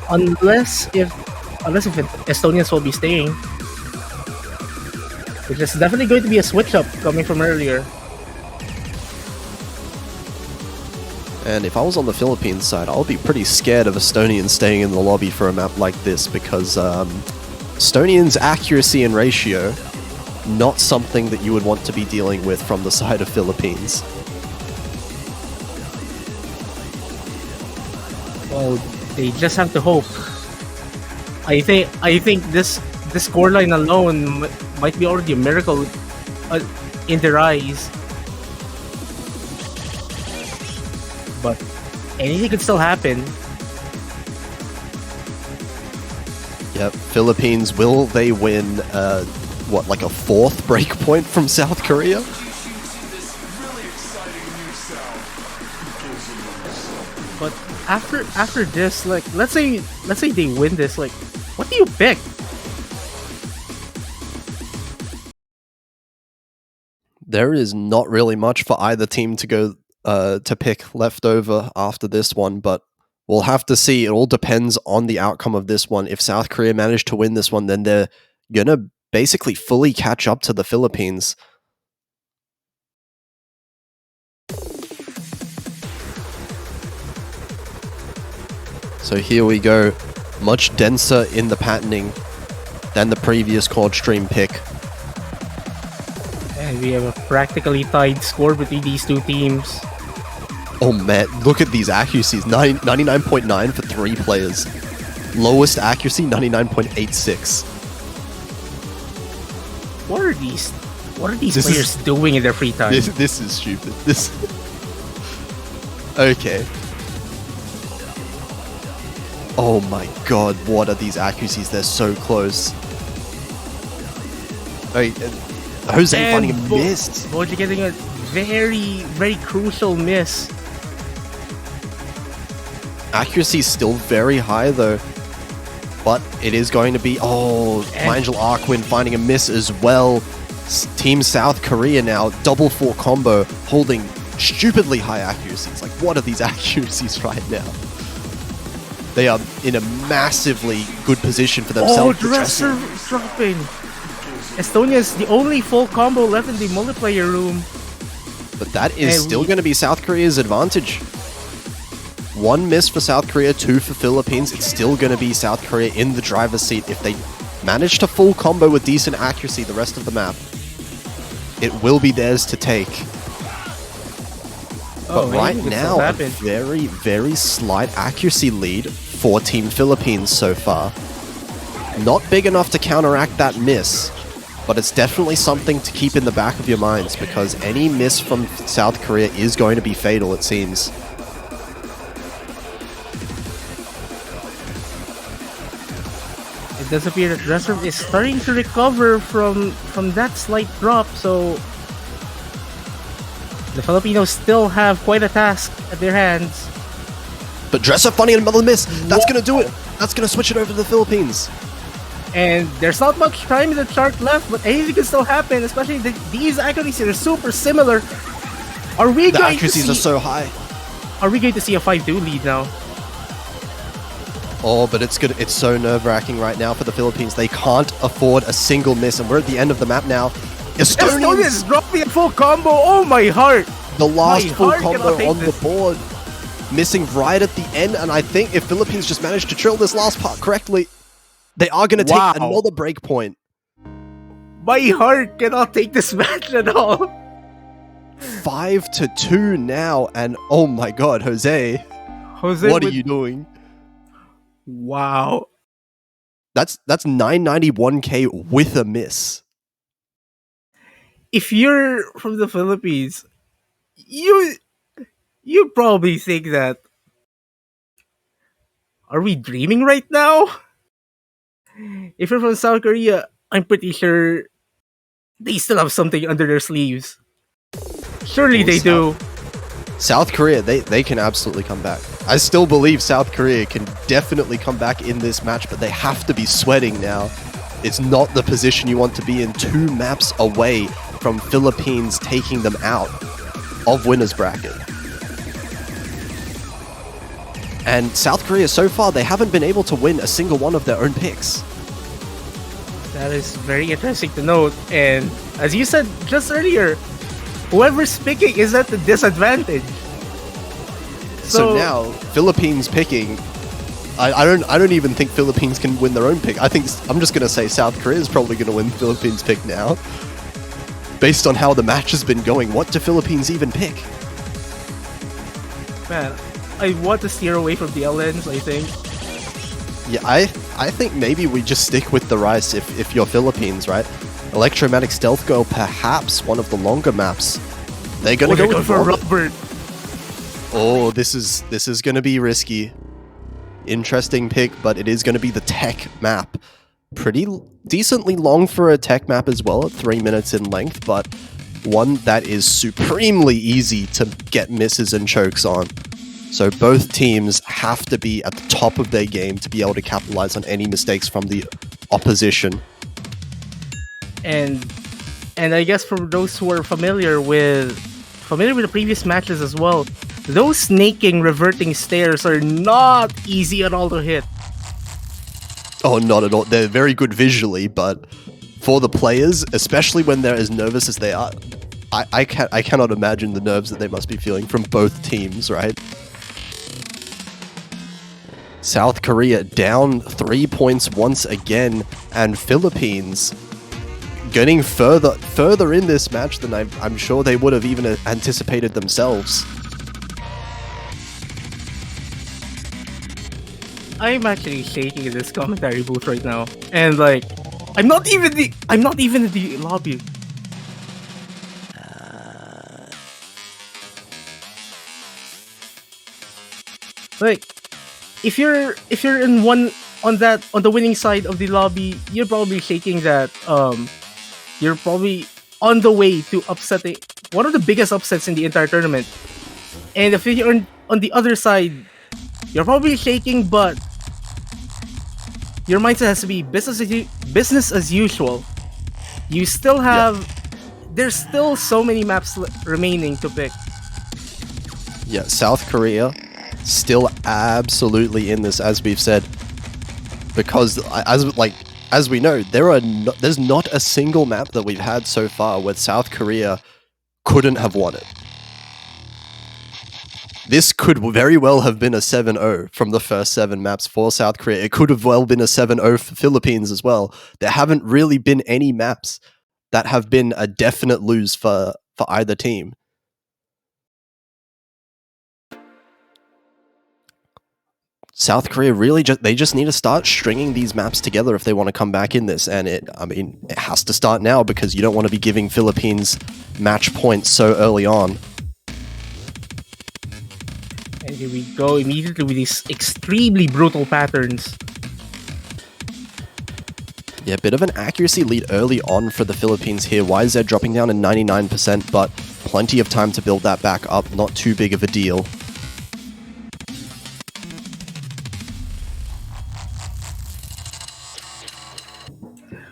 Unless if Estonians will be staying. Which is definitely going to be a switch up coming from earlier. And if I was on the Philippines side, I would be pretty scared of Estonians staying in the lobby for a map like this, because Estonians' accuracy and ratio, not something that you would want to be dealing with from the side of Philippines. Well, they just have to hope. I think this scoreline alone might be already a miracle in their eyes. But anything could still happen. Yep, Philippines, will they win, like a 4th breakpoint from South Korea? But after this, like, let's say they win this, like, what do you pick? There is not really much for either team to go to pick left over after this one, but We'll have to see. It all depends on the outcome of this one. If South Korea manage to win this one, then they're gonna basically fully catch up to the Philippines. So here we go. Much denser in the patterning than the previous quad stream pick. And we have a practically tied score between these two teams. Oh man, look at these accuracies. 99.9 for 3 players. Lowest accuracy, 99.86. What are these players doing in their free time? This is stupid. Okay. Oh my god, what are these accuracies? They're so close. Wait, Jose finding a miss. Boji getting a very, very crucial miss. Accuracy is still very high though. But it is going to be... Oh, Angel Arquin finding a miss as well. Team South Korea now, double 4 combo, holding stupidly high accuracies. Like, what are these accuracies right now? They are in a massively good position for themselves. Oh, Dresser dropping. Estonia is the only full combo left in the multiplayer room. But that is still going to be South Korea's advantage. 1 miss for South Korea, 2 for Philippines. It's still going to be South Korea in the driver's seat if they manage to full combo with decent accuracy the rest of the map. It will be theirs to take. But right now, a very, very slight accuracy lead for Team Philippines so far. Not big enough to counteract that miss, but it's definitely something to keep in the back of your minds because any miss from South Korea is going to be fatal, it seems. It does appear that Dresser is starting to recover from that slight drop, so the Filipinos still have quite a task at their hands. But Dresser finding another miss. That's going to do it. That's going to switch it over to the Philippines. And there's not much time in the chart left, but anything can still happen, especially these accuracies are super similar. The accuracies are so high. Are we going to see a 5-2 lead now? Oh, but it's good. It's so nerve-wracking right now for the Philippines. They can't afford a single miss, and we're at the end of the map now. Estonia is dropping a full combo. Oh my heart! The last full combo on the board, missing right at the end. And I think if Philippines just managed to trill this last part correctly, they are going to take another break point. My heart cannot take this match at all. 5-2 now, and oh my god, Jose, what are you doing? Wow. That's 991k with a miss. If you're from the Philippines, you probably think that, are we dreaming right now? If you're from South Korea, I'm pretty sure they still have something under their sleeves. Surely they do. South Korea, they can absolutely come back. I still believe South Korea can definitely come back in this match, but they have to be sweating now. It's not the position you want to be in, 2 maps away from Philippines taking them out of winner's bracket. And South Korea, so far, they haven't been able to win a single one of their own picks. That is very interesting to note. And as you said just earlier, whoever's picking is at the disadvantage. So now, Philippines picking, I don't even think Philippines can win their own pick. I'm just going to say South Korea is probably going to win Philippines pick now. Based on how the match has been going, what do Philippines even pick? Man, I want to steer away from the LNs, I think. Yeah, I think maybe we just stick with the Rice if you're Philippines, right? Electromagnetic Stealth Girl, perhaps one of the longer maps. They're going to go for Robert. Oh, this is going to be risky. Interesting pick, but it is going to be the tech map. Pretty decently long for a tech map as well, at 3 minutes in length, but one that is supremely easy to get misses and chokes on. So both teams have to be at the top of their game to be able to capitalize on any mistakes from the opposition. And I guess for those who are familiar with the previous matches as well, those snaking reverting stairs are not easy at all to hit. Oh, not at all. They're very good visually, but for the players, especially when they're as nervous as they are, I cannot imagine the nerves that they must be feeling from both teams, right? South Korea down 3 points once again, and Philippines getting further in this match than I'm sure they would have even anticipated themselves. I'm actually shaking in this commentary booth right now, and like, I'm not even in the lobby. Like, if you're in one on the winning side of the lobby, you're probably shaking that you're probably on the way to upsetting one of the biggest upsets in the entire tournament. And if you're on the other side, you're probably shaking, but your mindset has to be business as usual. You still have there's still so many maps remaining to pick. Yeah, South Korea still absolutely in this, as we've said, because as we know, there's not a single map that we've had so far where South Korea couldn't have won it. This could very well have been a 7-0 from the first 7 maps for South Korea. It could have well been a 7-0 for Philippines as well. There haven't really been any maps that have been a definite lose for either team. South Korea really just need to start stringing these maps together if they want to come back in this, and it has to start now because you don't want to be giving Philippines match points so early on. And here we go immediately with these extremely brutal patterns. Yeah, bit of an accuracy lead early on for the Philippines here. YZ dropping down to 99%, but plenty of time to build that back up. Not too big of a deal.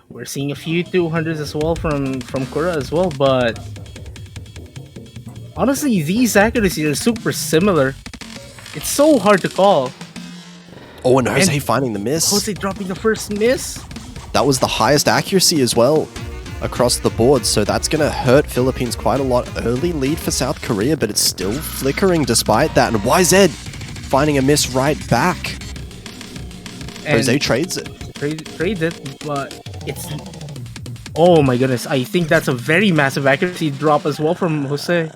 We're seeing a few 200s as well from Kura as well, but honestly, these accuracies are super similar. It's so hard to call. Oh, and Jose finding the miss. Jose dropping the first miss. That was the highest accuracy as well across the board, so that's going to hurt Philippines quite a lot. Early lead for South Korea, but it's still flickering despite that. And YZ finding a miss right back. And Jose trades it. Trades it, but it's... Oh my goodness, I think that's a very massive accuracy drop as well from Jose.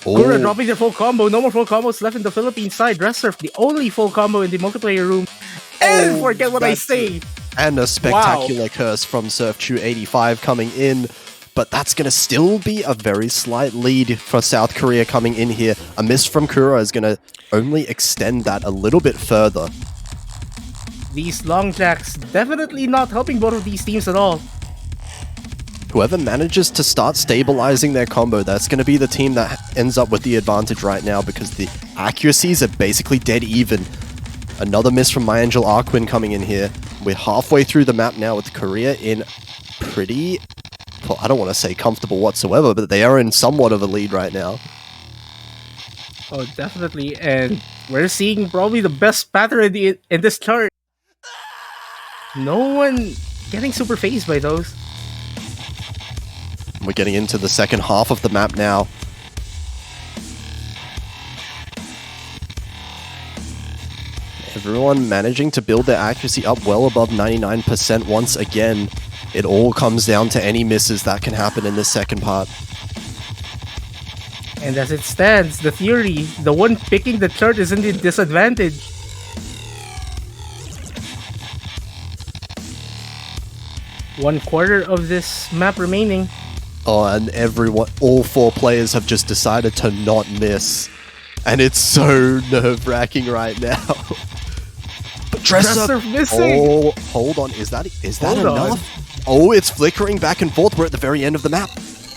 Kura dropping their full combo. No more full combos left in the Philippine side. Dress Surf, the only full combo in the multiplayer room. And forget what I say. And a spectacular curse from Surf285 coming in. But that's going to still be a very slight lead for South Korea coming in here. A miss from Kura is going to only extend that a little bit further. These long jacks definitely not helping both of these teams at all. Whoever manages to start stabilizing their combo, that's going to be the team that ends up with the advantage right now because the accuracies are basically dead even. Another miss from MyAngel Arquin coming in here. We're halfway through the map now with Korea in pretty... Well, I don't want to say comfortable whatsoever, but they are in somewhat of a lead right now. Oh, definitely. And we're seeing probably the best pattern in this chart. No one getting super phased by those. We're getting into the second half of the map now. Everyone managing to build their accuracy up well above 99% once again. It all comes down to any misses that can happen in this second part. And as it stands, the theory, the one picking the chart is in the disadvantage. One quarter of this map remaining. Oh, and all 4 players have just decided to not miss. And it's so nerve-wracking right now. But Dresser missing! Oh, hold on. Is that enough? Oh, it's flickering back and forth. We're at the very end of the map.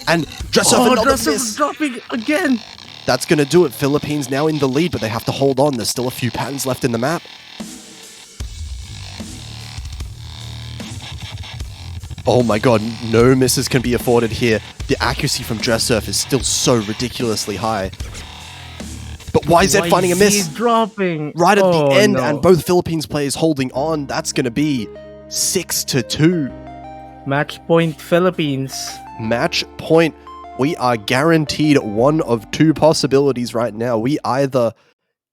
And Dresser another miss. Dropping again. That's going to do it. Philippines now in the lead, but they have to hold on. There's still a few patterns left in the map. Oh my god, no misses can be afforded here. The accuracy from Dress Surf is still so ridiculously high. YZ finding a miss dropping right at the end, no. and both Philippines players holding on. That's going to be 6-2. Match point Philippines. Match point. We are guaranteed one of two possibilities right now. We either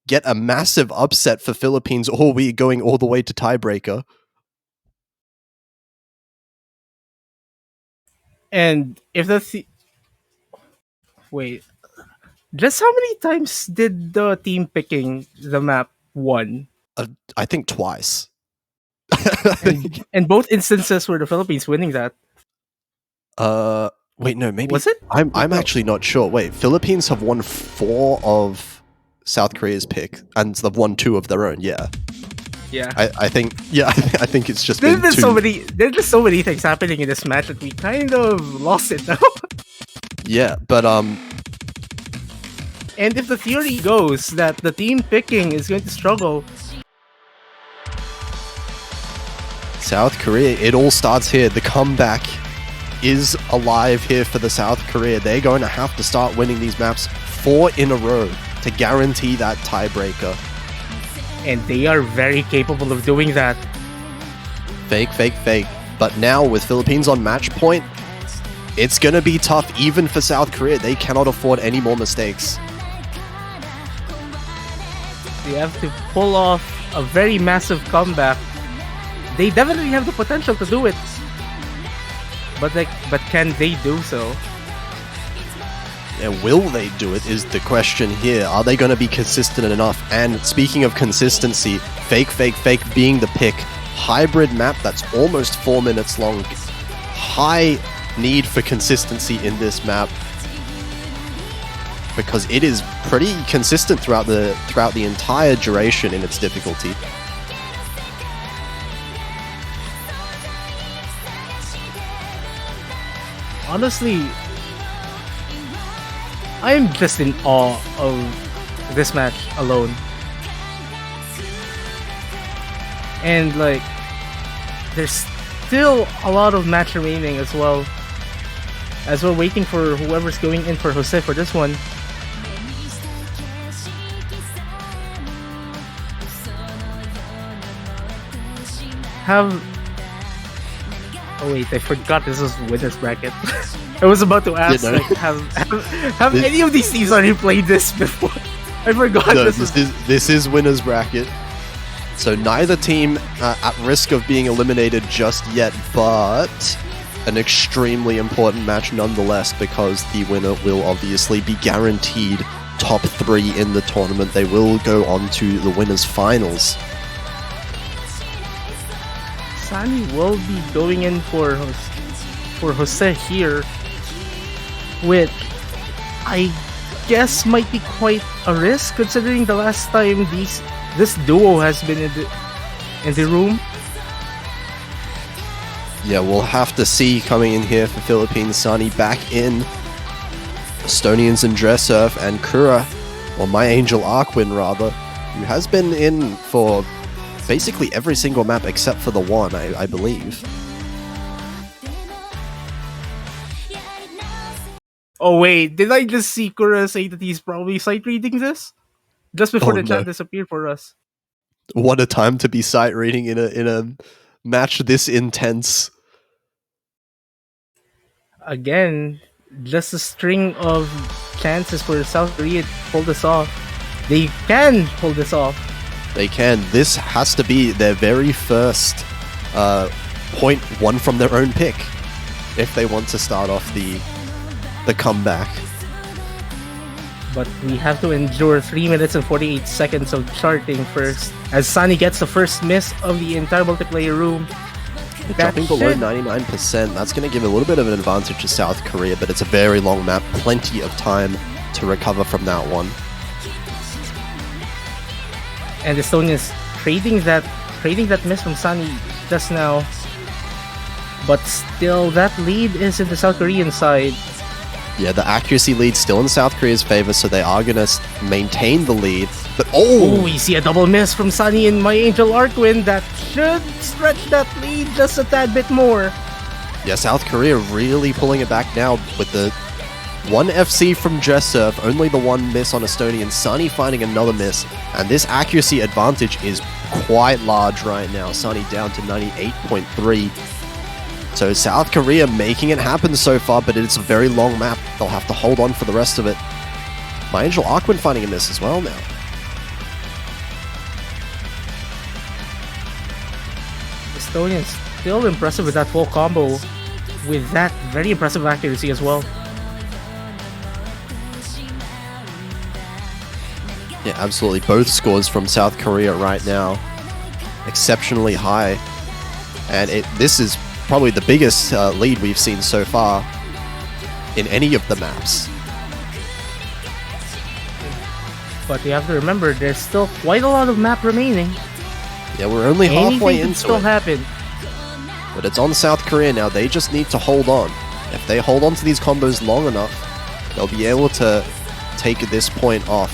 get a massive upset for Philippines, or we're going all the way to tiebreaker. And if the wait, just how many times did the team picking the map won? I think twice. And both instances were the Philippines winning that. Wait, no, maybe Was it? I'm actually not sure. Wait, Philippines have won 4 of South Korea's pick, and they've won 2 of their own. Yeah, Yeah. I think I think it's just There's been just 2. there's just so many things happening in this match that we kind of lost it now. Yeah, but And if the theory goes that the team picking is going to struggle, South Korea, it all starts here. The comeback is alive here for the South Korea. They're going to have to start winning these maps 4 in a row to guarantee that tiebreaker. and they are very capable of doing that. Fake, fake, fake. But now with Philippines on match point, it's going to be tough even for South Korea. They cannot afford any more mistakes. They have to pull off a very massive comeback. They definitely have the potential to do it. But can they do so? And will they do it is the question here. Are they going to be consistent enough? And speaking of consistency, fake, fake, fake being the pick. Hybrid map that's almost 4 minutes long. High need for consistency in this map, because it is pretty consistent throughout the entire duration in its difficulty. Honestly, I'm just in awe of this match alone. And like, there's still a lot of match remaining as well, as we're waiting for whoever's going in for Jose for this one. Oh wait, I forgot this was winner's bracket. I was about to ask, You know? like, have any of these teams already played this before? I forgot No, this this is winner's bracket. So neither team at risk of being eliminated just yet, but an extremely important match nonetheless, because the winner will obviously be guaranteed top 3 in the tournament. They will go on to the winners finals. Sunny will be going in for Jose here, which I guess might be quite a risk considering the last time this duo has been in the room. Yeah, we'll have to see. Coming in here for Philippines, Sunny back in. Estonians in Dressurf and Kura, or My Angel Arkwin rather, who has been in for basically every single map except for the one, I believe. Oh wait, did I just see Kura say that he's probably sight reading this? Just before Oh, the chat no. disappeared for us. What a time to be sight reading in a match this intense. Again, just a string of chances for South Korea to pull this off. They can pull this off. They can. This has to be their very first point won from their own pick if they want to start off the comeback. But we have to endure 3 minutes and 48 seconds of charting first, as Sunny gets the first miss of the entire multiplayer room. Dropping below 99%, that's going to give a little bit of an advantage to South Korea, but it's a very long map, plenty of time to recover from that one. And Estonia's trading that miss from Sunny just now. But still, that lead is in the South Korean side. Yeah, the accuracy lead's still in South Korea's favor, so they are going to maintain the lead. But oh, we see a double miss from Sunny and My Angel Arkwin. That should stretch that lead just a tad bit more. yeah, South Korea really pulling it back now with the One FC from Dressurf, only the one miss on Estonian. Sunny finding another miss, and this accuracy advantage is quite large right now. Sunny down to 98.3. So South Korea making it happen so far, but it's a very long map. They'll have to hold on for the rest of it. My Angel Aquin finding a miss as well now. Estonians still impressive with that full combo, with that very impressive accuracy as well. Yeah, absolutely. Both scores from South Korea right now exceptionally high, and this is probably the biggest lead we've seen so far in any of the maps. But you have to remember, there's still quite a lot of map remaining. Yeah, we're only halfway into still it. Happen. But it's on South Korea now. They just need to hold on. If they hold on to these combos long enough, they'll be able to take this point off.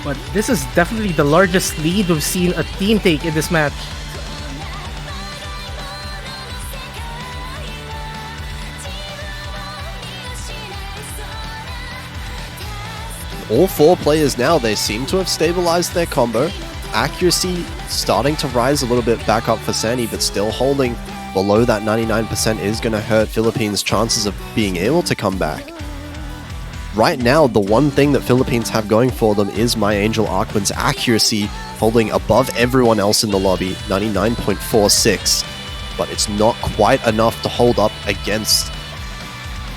But this is definitely the largest lead we've seen a team take in this match. All four players now, they seem to have stabilized their combo. Accuracy starting to rise a little bit back up for Sani, but still holding below that 99% is going to hurt Philippines' chances of being able to come back. Right now, the one thing that Philippines have going for them is My Angel Aquin's accuracy, holding above everyone else in the lobby, 99.46. But it's not quite enough to hold up against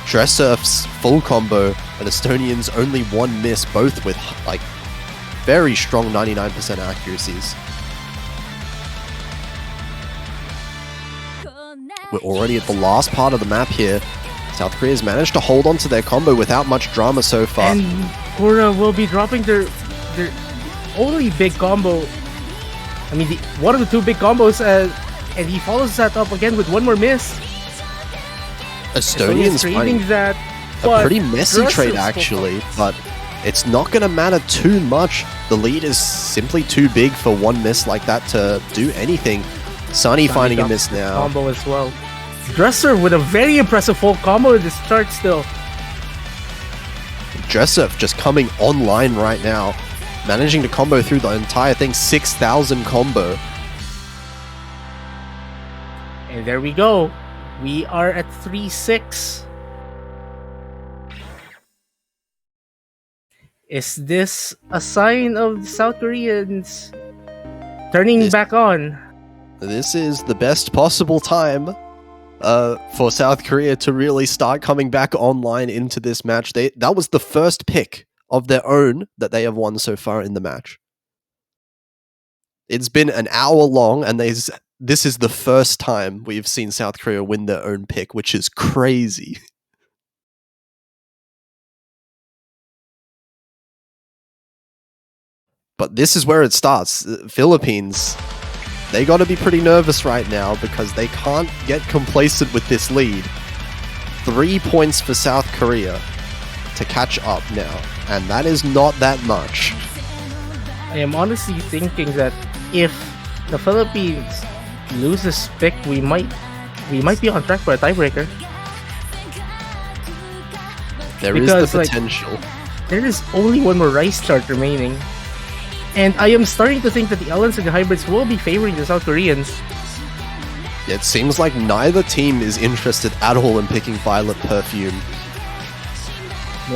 Dressurf's full combo and Estonian's only one miss, both with like very strong 99% accuracies. We're already at the last part of the map here. South Korea's managed to hold on to their combo without much drama so far. And Korea will be dropping their only big combo. I mean, one of the two big combos, and he follows that up again with one more miss. Estonian's finding that a pretty messy trade actually, but it's not going to matter too much. The lead is simply too big for one miss like that to do anything. Sunny finding a miss now. Combo as well. Dresser with a very impressive full combo in this chart still. Dressurf just coming online right now, managing to combo through the entire thing, 6,000 combo. And there we go. We are at 3-6. Is this a sign of the South Koreans turning back on? This is the best possible time for South Korea to really start coming back online into this match. That was the first pick of their own that they have won so far in the match. It's been an hour long, and this is the first time we've seen South Korea win their own pick, which is crazy. But this is where it starts. Philippines, they got to be pretty nervous right now because they can't get complacent with this lead. 3 points for South Korea to catch up now, and that is not that much. I am honestly thinking that if the Philippines lose this pick, we might be on track for a tiebreaker. There is the potential. There is only one more Rice chart remaining. And I am starting to think that the LNs and the hybrids will be favoring the South Koreans. It seems like neither team is interested at all in picking Violet Perfume.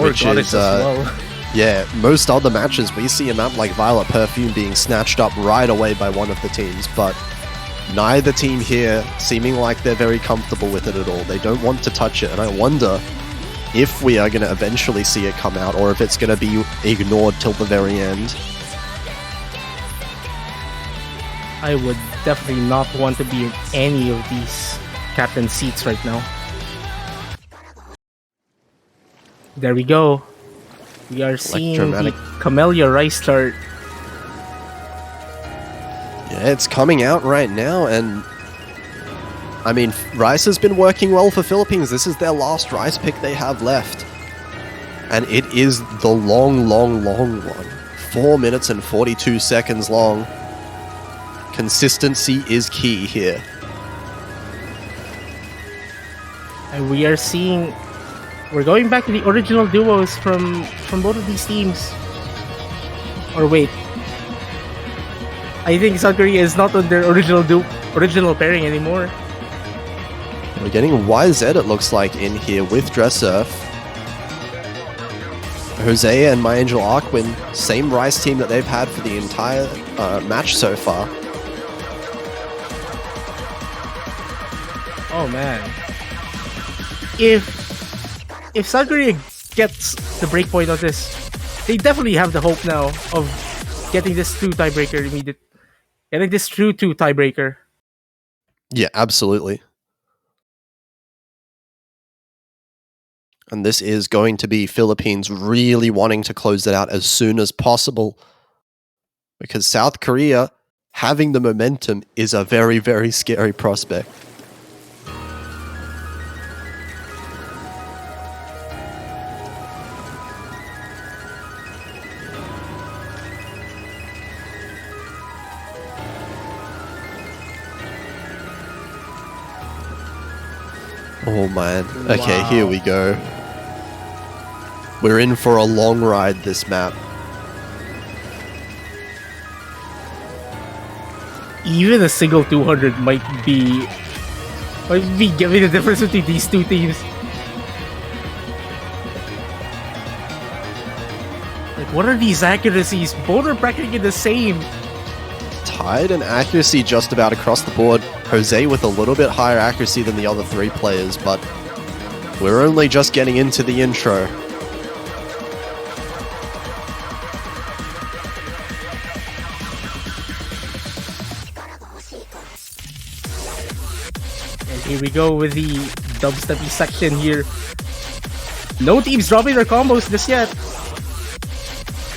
Which is, as well. Yeah, most other matches we see a map like Violet Perfume being snatched up right away by one of the teams, but neither team here seeming like they're very comfortable with it at all. They don't want to touch it, and I wonder if we are going to eventually see it come out, or if it's going to be ignored till the very end. I would definitely not want to be in any of these captain seats right now. There we go. We are seeing the Camellia Rice chart. Yeah, it's coming out right now, and I mean, Rice has been working well for Philippines. This is their last Rice pick they have left. And it is the long one. 4 minutes and 42 seconds long. Consistency is key here. And we are seeing we're going back to the original duos from both of these teams. Or wait, I think South Korea is not on their original pairing anymore. We're getting YZ, it looks like, in here with Dressurf. Jose and My Angel Arkwin, same Rice team that they've had for the entire match so far. Oh man. If South Korea gets the breakpoint on this, they definitely have the hope now of getting this true tiebreaker getting this true to tiebreaker. Yeah, absolutely. And this is going to be Philippines really wanting to close it out as soon as possible. Because South Korea having the momentum is a very, very scary prospect. Oh man. Okay, here we go. We're in for a long ride this map. Even a single 200 might be giving the difference between these two teams. Like, what are these accuracies? Both are practically the same. Tied in accuracy just about across the board. Jose with a little bit higher accuracy than the other three players, but we're only just getting into the intro. And here we go with the dubsteppy section here. No teams dropping their combos just yet.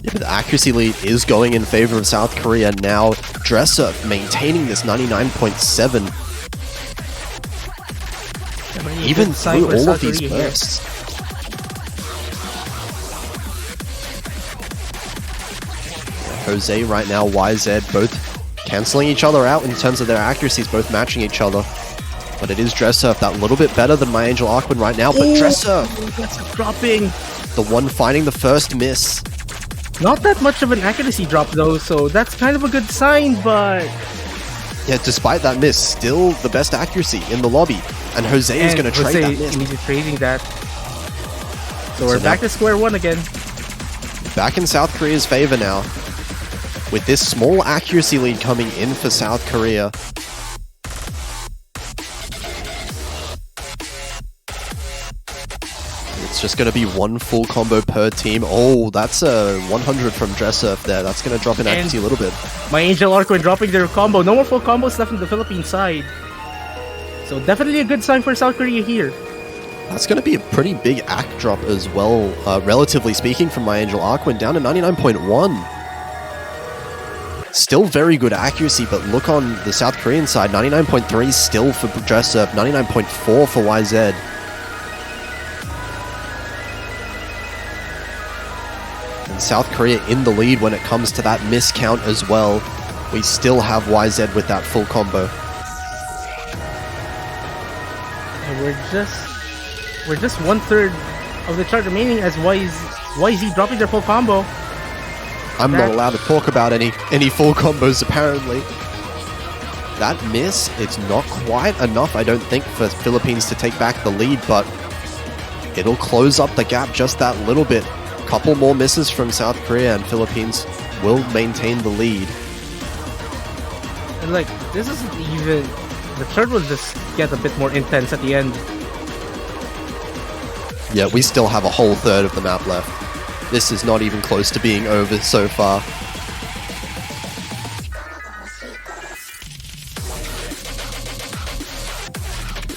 Yeah, the accuracy lead is going in favor of South Korea now. Dresser maintaining this 99.7. Even through all of these bursts. Jose right now, YZ, both cancelling each other out in terms of their accuracies, both matching each other. But it is Dresser, that little bit better than My Angel Arkwin right now, but Dresser! That's dropping! The one finding the first miss. Not that much of an accuracy drop though, so that's kind of a good sign, but... Yeah, despite that miss, still the best accuracy in the lobby. And Jose is going to trade that miss. He's trading that. So we're back to square one again. Back in South Korea's favor now. With this small accuracy lead coming in for South Korea. It's just going to be one full combo per team. Oh, that's a 100 from Dressurf there. That's going to drop in accuracy a little bit. My Angel Arkwin dropping their combo. No more full combos left on the Philippine side. So definitely a good sign for South Korea here. That's going to be a pretty big act drop as well, relatively speaking, from My Angel Arkwin, down to 99.1. Still very good accuracy, but look on the South Korean side, 99.3 still for Dressurf, 99.4 for YZ. And South Korea in the lead when it comes to that miscount as well. We still have YZ with that full combo. And we're just 1/3 of the chart remaining as YZ dropping their full combo. I'm not allowed to talk about any full combos apparently. That miss, it's not quite enough, I don't think, for Philippines to take back the lead, but it'll close up the gap just that little bit. Couple more misses from South Korea and Philippines will maintain the lead. And like, this isn't even... The third will just get a bit more intense at the end. Yeah, we still have a whole third of the map left. This is not even close to being over so far.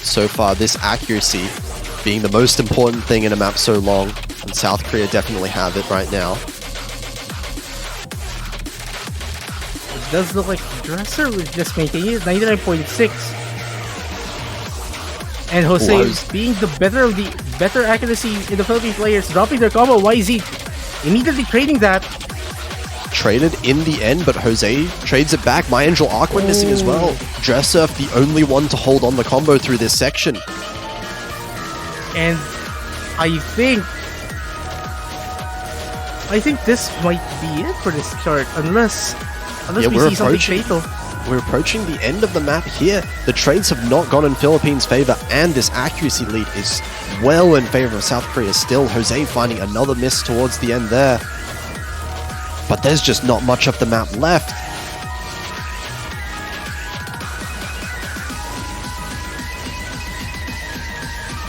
So far, this accuracy being the most important thing in a map so long, and South Korea definitely have it right now. It does look like Dresser was just maintaining it, 99.6. And Jose being the better accuracy in the Philippine players, dropping their combo. YZ immediately trading that. Traded in the end, but Jose trades it back. My Angel Arkwin missing as well. Dressurf the only one to hold on the combo through this section. And I think this might be it for this chart, unless Yeah, we see something fatal. We're approaching the end of the map here. The trades have not gone in Philippines' favor, and this accuracy lead is well in favor of South Korea still. Jose finding another miss towards the end there. But there's just not much of the map left.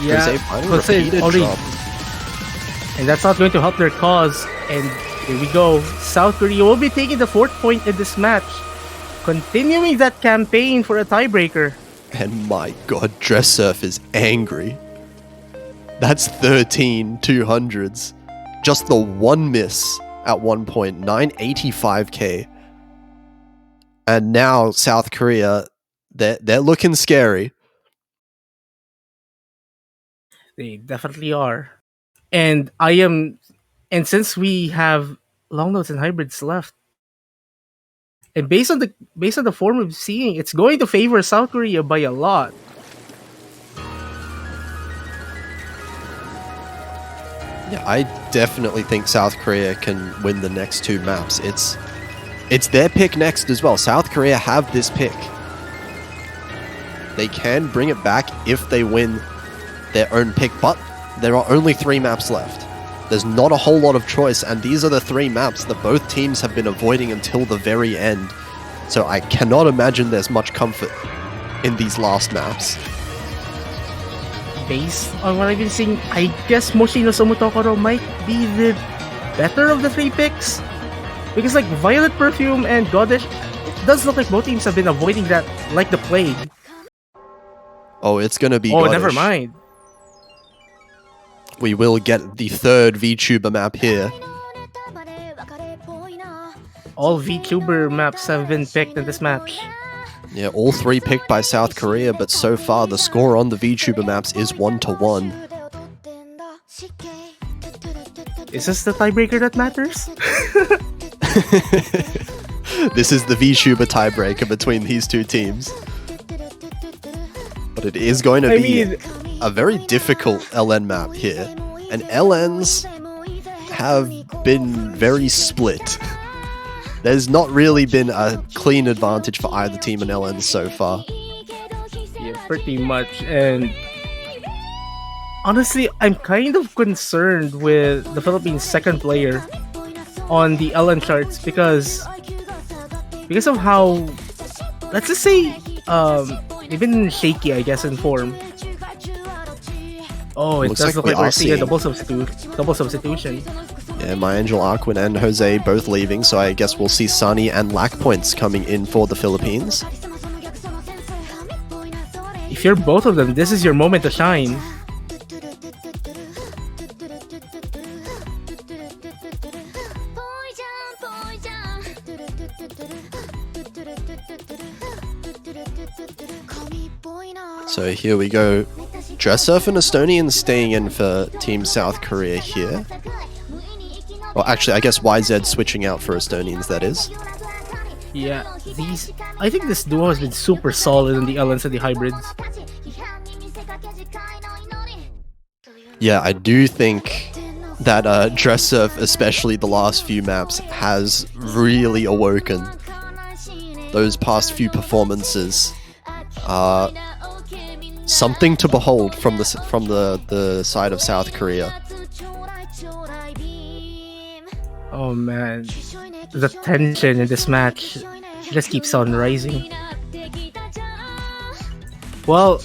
Yeah, Jose finding Jose repeated already, drop. and that's not going to help their cause. And here we go. South Korea will be taking the 4th point in this match, continuing that campaign for a tiebreaker. And my god, Dress Surf is angry. That's 13 200s. Just the one miss at one point, 985k. And now South Korea, they're looking scary. They definitely are. And since we have long notes and hybrids left, and based on the form we're seeing, it's going to favor South Korea by a lot. Yeah, I definitely think South Korea can win the next two maps. It's their pick next as well. South Korea have this pick. They can bring it back if they win their own pick, but there are only 3 maps left. There's not a whole lot of choice, and these are the 3 maps that both teams have been avoiding until the very end. So I cannot imagine there's much comfort in these last maps. Based on what I've been seeing, I guess Moshi no Somotokoro might be the better of the 3 picks. Because like Violet Perfume and Goddess, it does look like both teams have been avoiding that like the plague. Oh, it's gonna be Oh, Goddess. never mind. We will get the 3rd VTuber map here. All VTuber maps have been picked in this match. Yeah, all 3 picked by South Korea, but so far the score on the VTuber maps is 1-1. Is this the tiebreaker that matters? This is the VTuber tiebreaker between these two teams. But it is going to be a very difficult LN map here. And LNs have been very split. There's not really been a clean advantage for either team in LNs so far. Yeah, pretty much. And honestly, I'm kind of concerned with the Philippines' second player on the LN charts because of how, let's just say, they've been shaky, I guess, in form. Oh, it Looks does like look we like we're are seeing a seeing- double substitution. Yeah, My Angel Arquin and Jose both leaving, so I guess we'll see Sunny and Lack Points coming in for the Philippines. If you're both of them, this is your moment to shine. So here we go. Dress Surf and Estonians staying in for Team South Korea here. Well, actually, I guess YZ switching out for Estonians, that is. Yeah, I think this duo has been super solid in the LNs and the hybrids. Yeah, I do think that Dress Surf, especially the last few maps, has really awoken. Those past few performances are something to behold from the side of South Korea. Oh man, the tension in this match just keeps on rising. Well,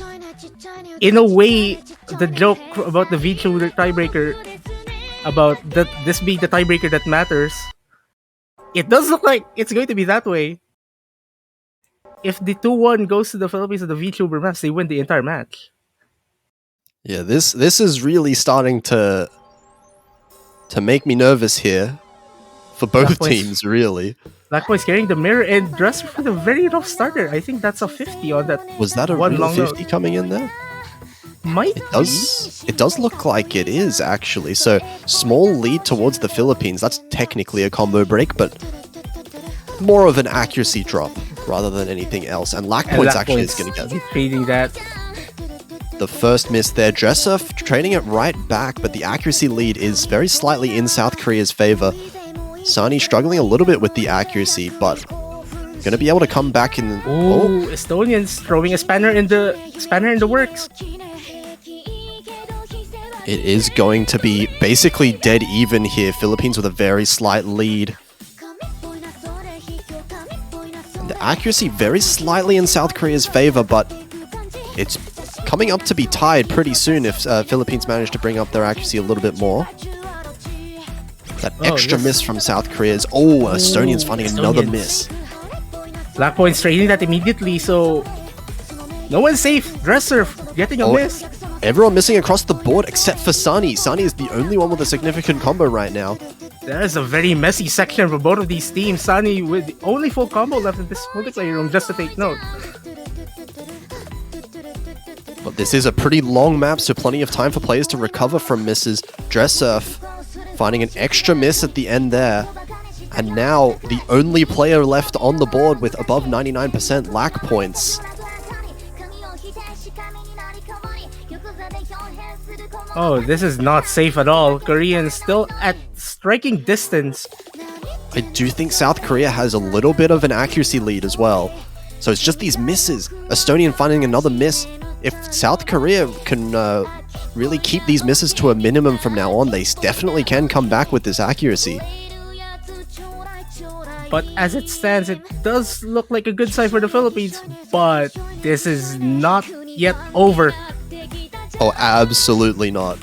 in a way, the joke about the VTuber tiebreaker, about this being the tiebreaker that matters, it does look like it's going to be that way. If the 2-1 goes to the Philippines at the VTuber maps, they win the entire match. Yeah, this is really starting to make me nervous here for both teams, really. Blackpoint's carrying the mirror and Dresser with a very rough starter. I think that's a 50 on that. Was that a one real long 50 note. coming in there? Might It does look like it is, actually. So, small lead towards the Philippines. That's technically a combo break, but more of an accuracy drop rather than anything else. And Lack Points actually is going to get... trading that. the first miss there. Dresser trading it right back, but the accuracy lead is very slightly in South Korea's favor. Sunny struggling a little bit with the accuracy, but gonna be able to come back in. Oh, Estonians throwing a spanner in the works. It is going to be basically dead even here. Philippines with a very slight lead. And the accuracy very slightly in South Korea's favor, but it's coming up to be tied pretty soon if Philippines manage to bring up their accuracy a little bit more. That extra miss from South Korea is... Oh, Estonians finding another miss. Black points trading that immediately, so no one's safe. Dresser getting a miss. Everyone missing across the board except for Sunny. Sunny is the only one with a significant combo right now. There is a very messy section for both of these teams. Sunny with the only full combo left in this multiplayer room, just to take note. But this is a pretty long map, so plenty of time for players to recover from misses. Dresser finding an extra miss at the end there. And now the only player left on the board with above 99% lack points. Oh, this is not safe at all. Koreans still at striking distance. I do think South Korea has a little bit of an accuracy lead as well. So it's just these misses. Estonian finding another miss. If South Korea can really keep these misses to a minimum from now on, they definitely can come back with this accuracy. But as it stands, it does look like a good sign for the Philippines. But this is not yet over. Oh, absolutely not.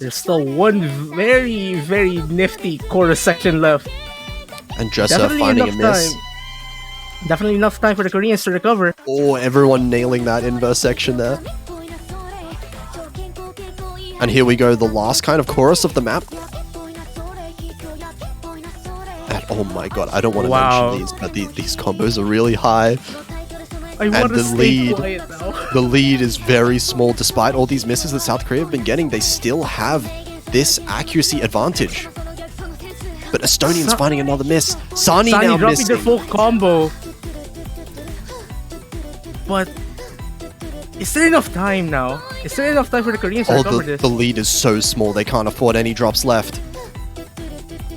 There's still one very, very nifty chorus section left. And Dresser finding a miss. Definitely enough time for the Koreans to recover. Oh, everyone nailing that inverse section there. And here we go, the last kind of chorus of the map. And oh my god, I don't want to mention these, but these combos are really high. I want to stay quiet now. The lead is very small. Despite all these misses that South Korea have been getting, they still have this accuracy advantage. But Estonians finding another miss. Sunny now dropping missing. their full combo. But is there enough time now? Is there enough time for the Koreans to recover this? The lead is so small, they can't afford any drops left.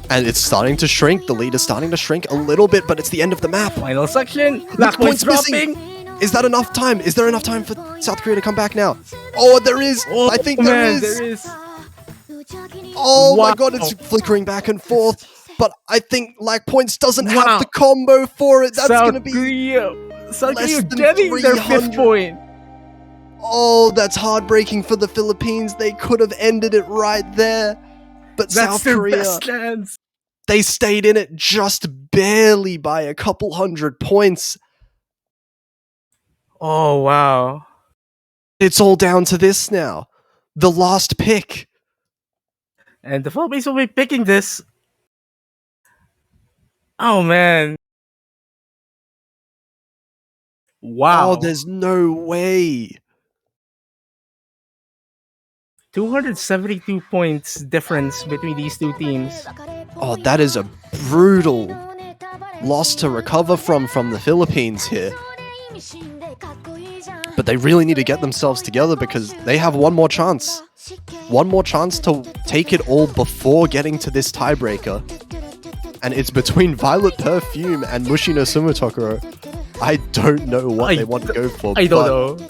And it's starting to shrink. The lead is starting to shrink a little bit, but it's the end of the map. Final section. Black points dropping. Is that enough time? Is there enough time for South Korea to come back now? Oh, there is. I think there is. Oh my god, it's flickering back and forth. But I think Lack Points doesn't have the combo for it. That's going to be South Korea getting their 5th point. Oh, that's heartbreaking for the Philippines. They could have ended it right there. But South Korea, they stayed in it just barely by a couple hundred points. Oh, wow. It's all down to this now. The last pick. And the Philippines will be picking this. Oh, man. Wow. Oh, there's no way. 272 points difference between these two teams. Oh, that is a brutal loss to recover from the Philippines here. But they really need to get themselves together because they have one more chance. One more chance to take it all before getting to this tiebreaker. And it's between Violet Perfume and Mushino Sumotokoro. I don't know what they want to go for. I don't know.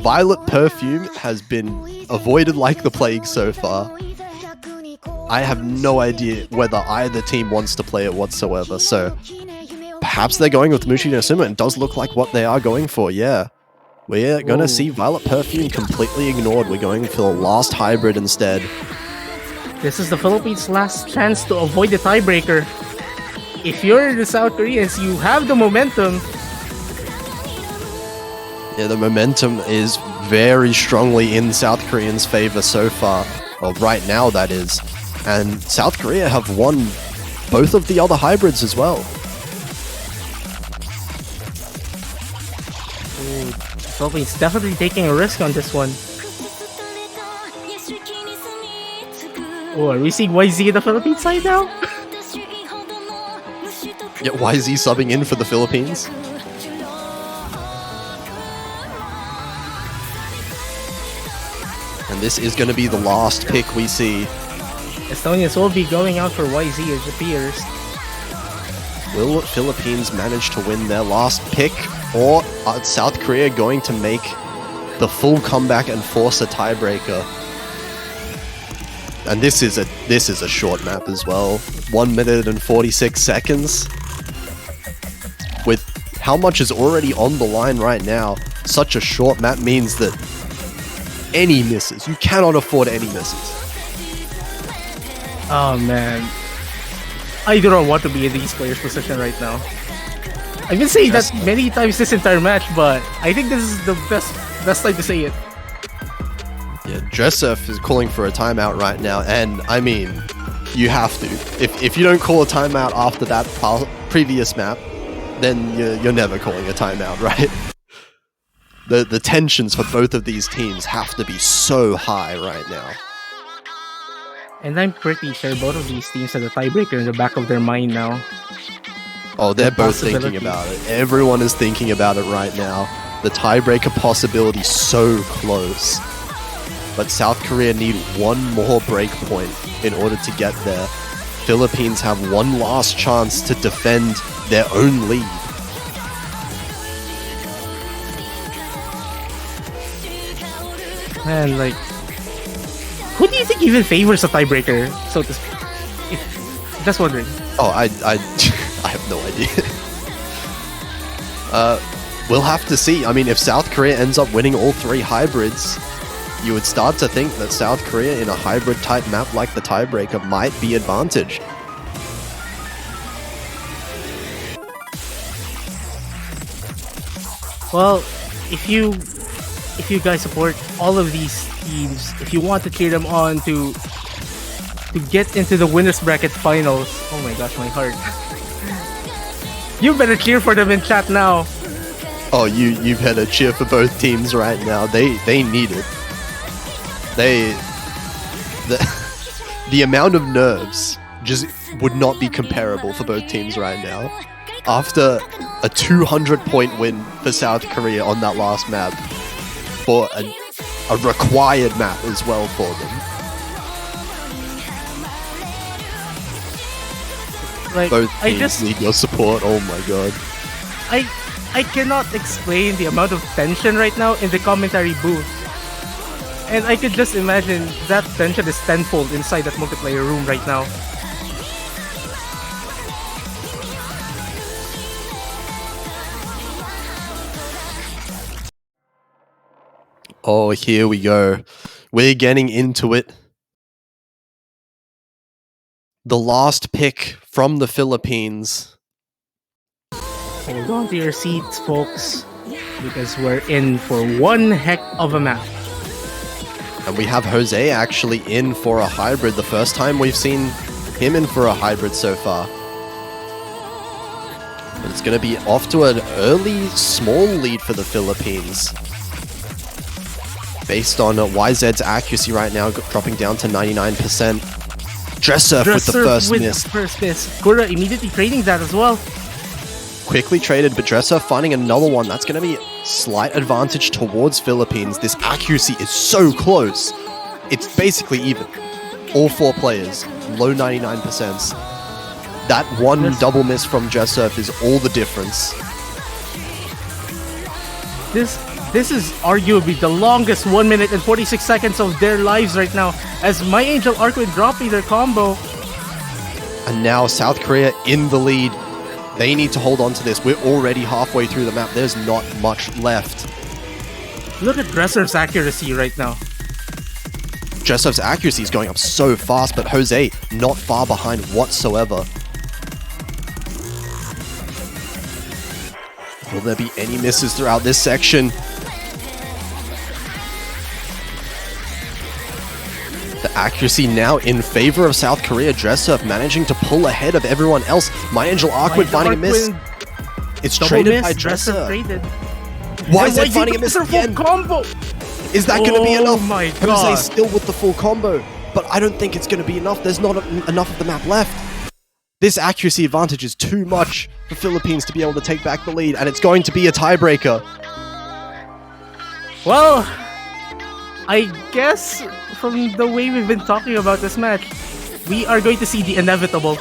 Violet Perfume has been avoided like the plague so far. I have no idea whether either team wants to play it whatsoever, so perhaps they're going with Mushino Sumo. It does look like what they are going for, yeah. We're gonna see Violet Perfume completely ignored. We're going for the last hybrid instead. This is the Philippines' last chance to avoid the tiebreaker. If you're the South Koreans, you have the momentum. Yeah, the momentum is very strongly in South Koreans' favor so far. Well, right now, that is. And South Korea have won both of the other hybrids as well. Ooh, Philippines definitely taking a risk on this one. Oh, are we seeing YZ in the Philippines side now? Yeah, YZ subbing in for the Philippines. And this is going to be the last pick we see. Estonians will be going out for YZ, it appears. Will Philippines manage to win their last pick, or are South Korea going to make the full comeback and force a tiebreaker? And this is a short map as well. 1 minute and 46 seconds. With how much is already on the line right now, such a short map means that any misses, you cannot afford any misses. Oh man, I do not want to be in these players' position right now. I've been saying that many times this entire match, but I think this is the best time to say it. Yeah, Dressurf is calling for a timeout right now, and I mean, you have to. If you don't call a timeout after that previous map, then you're never calling a timeout, right? The tensions for both of these teams have to be so high right now. And I'm pretty sure both of these teams have a tiebreaker in the back of their mind now. Oh, they're both thinking about it. Everyone is thinking about it right now. The tiebreaker possibility so close. But South Korea need one more break point in order to get there. Philippines have one last chance to defend their own lead. Man, like, who do you think even favors a tiebreaker, so to speak? Just wondering. Oh, I have no idea. We'll have to see. I mean, if South Korea ends up winning all three hybrids, you would start to think that South Korea in a hybrid type map like the tiebreaker might be advantaged. Well, if you guys support all of these teams, if you want to cheer them on to get into the winners bracket finals, oh my gosh, my heart. You better cheer for them in chat now. Oh, you better cheer for both teams right now. They need it. The amount of nerves just would not be comparable for both teams right now. After a 200-point win for South Korea on that last map, for a required map as well for them. Like, both teams need your support. Oh my god. I cannot explain the amount of tension right now in the commentary booth. And I could just imagine that tension is tenfold inside that multiplayer room right now. Oh, here we go. We're getting into it. The last pick from the Philippines. Hold on to your seats, folks, because we're in for one heck of a map. And we have Jose actually in for a hybrid. The first time we've seen him in for a hybrid so far. But it's going to be off to an early, small lead for the Philippines. Based on YZ's accuracy right now, dropping down to 99%. Dressurf with the first miss. Kura immediately trading that as well. Quickly traded, but Dressurf finding another one. That's going to be slight advantage towards Philippines. This accuracy is so close. It's basically even. All four players, low 99%. That one double miss from Dressurf is all the difference. This is arguably the longest 1 minute and 46 seconds of their lives right now, as My Angel Arcwin dropping their combo. And now South Korea in the lead. They need to hold on to this. We're already halfway through the map. There's not much left. Look at Dressurf's accuracy right now. Dressurf's accuracy is going up so fast, but Jose not far behind whatsoever. Will there be any misses throughout this section? The accuracy now in favor of South Korea. Dressurf managing to pull ahead of everyone else. My Angel Arcwin finding a miss. It's traded by Dressurf. Why is it finding a miss again? Combo. Is that going to be enough? My God. Jose's still with the full combo, but I don't think it's going to be enough. There's not enough of the map left. This accuracy advantage is too much for Philippines to be able to take back the lead, and it's going to be a tiebreaker. Well, I guess from the way we've been talking about this match, we are going to see the inevitable.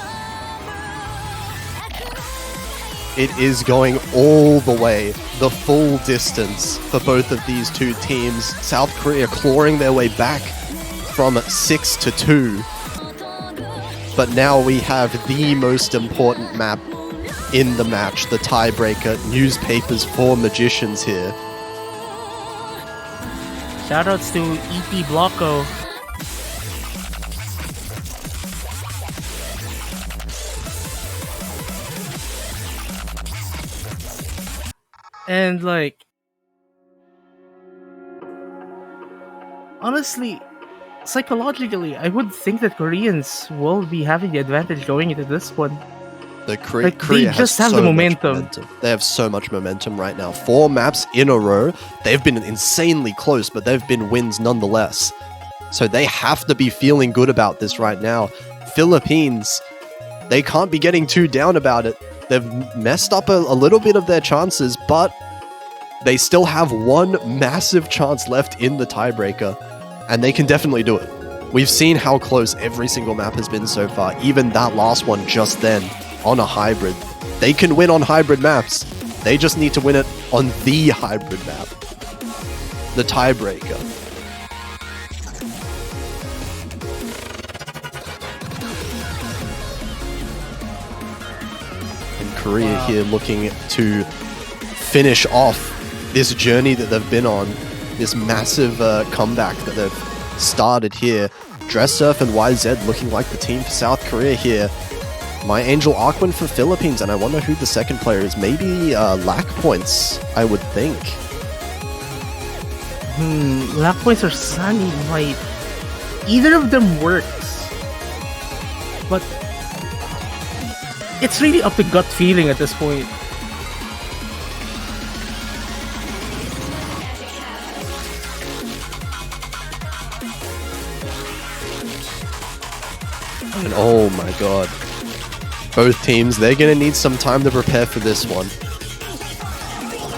It is going all the way, the full distance for both of these two teams. South Korea clawing their way back from 6-2. But now we have the most important map in the match, the tiebreaker, newspapers for magicians here. Shoutouts to E.T. Blocko. And like, honestly, psychologically, I would think that Koreans will be having the advantage going into this one. Korea they just have so the much momentum. They have so much momentum right now. 4 maps in a row. They've been insanely close, but they've been wins nonetheless. So they have to be feeling good about this right now. Philippines, they can't be getting too down about it. They've messed up a little bit of their chances, but they still have one massive chance left in the tiebreaker, and they can definitely do it. We've seen how close every single map has been so far, even that last one just then on a hybrid. They can win on hybrid maps. They just need to win it on the hybrid map. The tiebreaker. And Korea here looking to finish off this journey that they've been on, this massive comeback that they've started here. Dress Surf and YZ looking like the team for South Korea here. My Angel Arkwin for Philippines, and I wonder who the second player is. Maybe Lack Points, I would think. Lack Points or Sunny might. Either of them works. But it's really up to gut feeling at this point. And oh my god. Both teams, they're going to need some time to prepare for this one.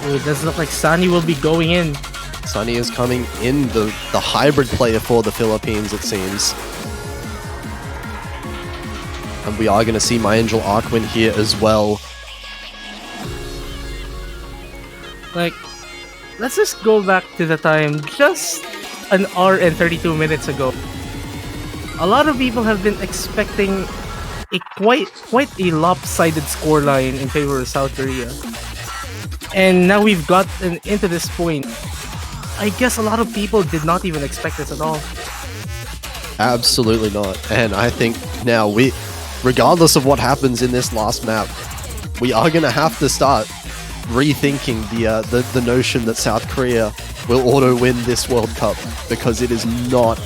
Ooh, it does look like Sunny will be going in. Sunny is coming in, the hybrid player for the Philippines, it seems. And we are going to see My Angel Arkwin here as well. Like, let's just go back to the time just an hour and 32 minutes ago. A lot of people have been expecting a quite a lopsided scoreline in favor of South Korea. And now we've gotten into this point. I guess a lot of people did not even expect this at all. Absolutely not. And I think now regardless of what happens in this last map, we are going to have to start rethinking the notion that South Korea will auto-win this World Cup, because it is not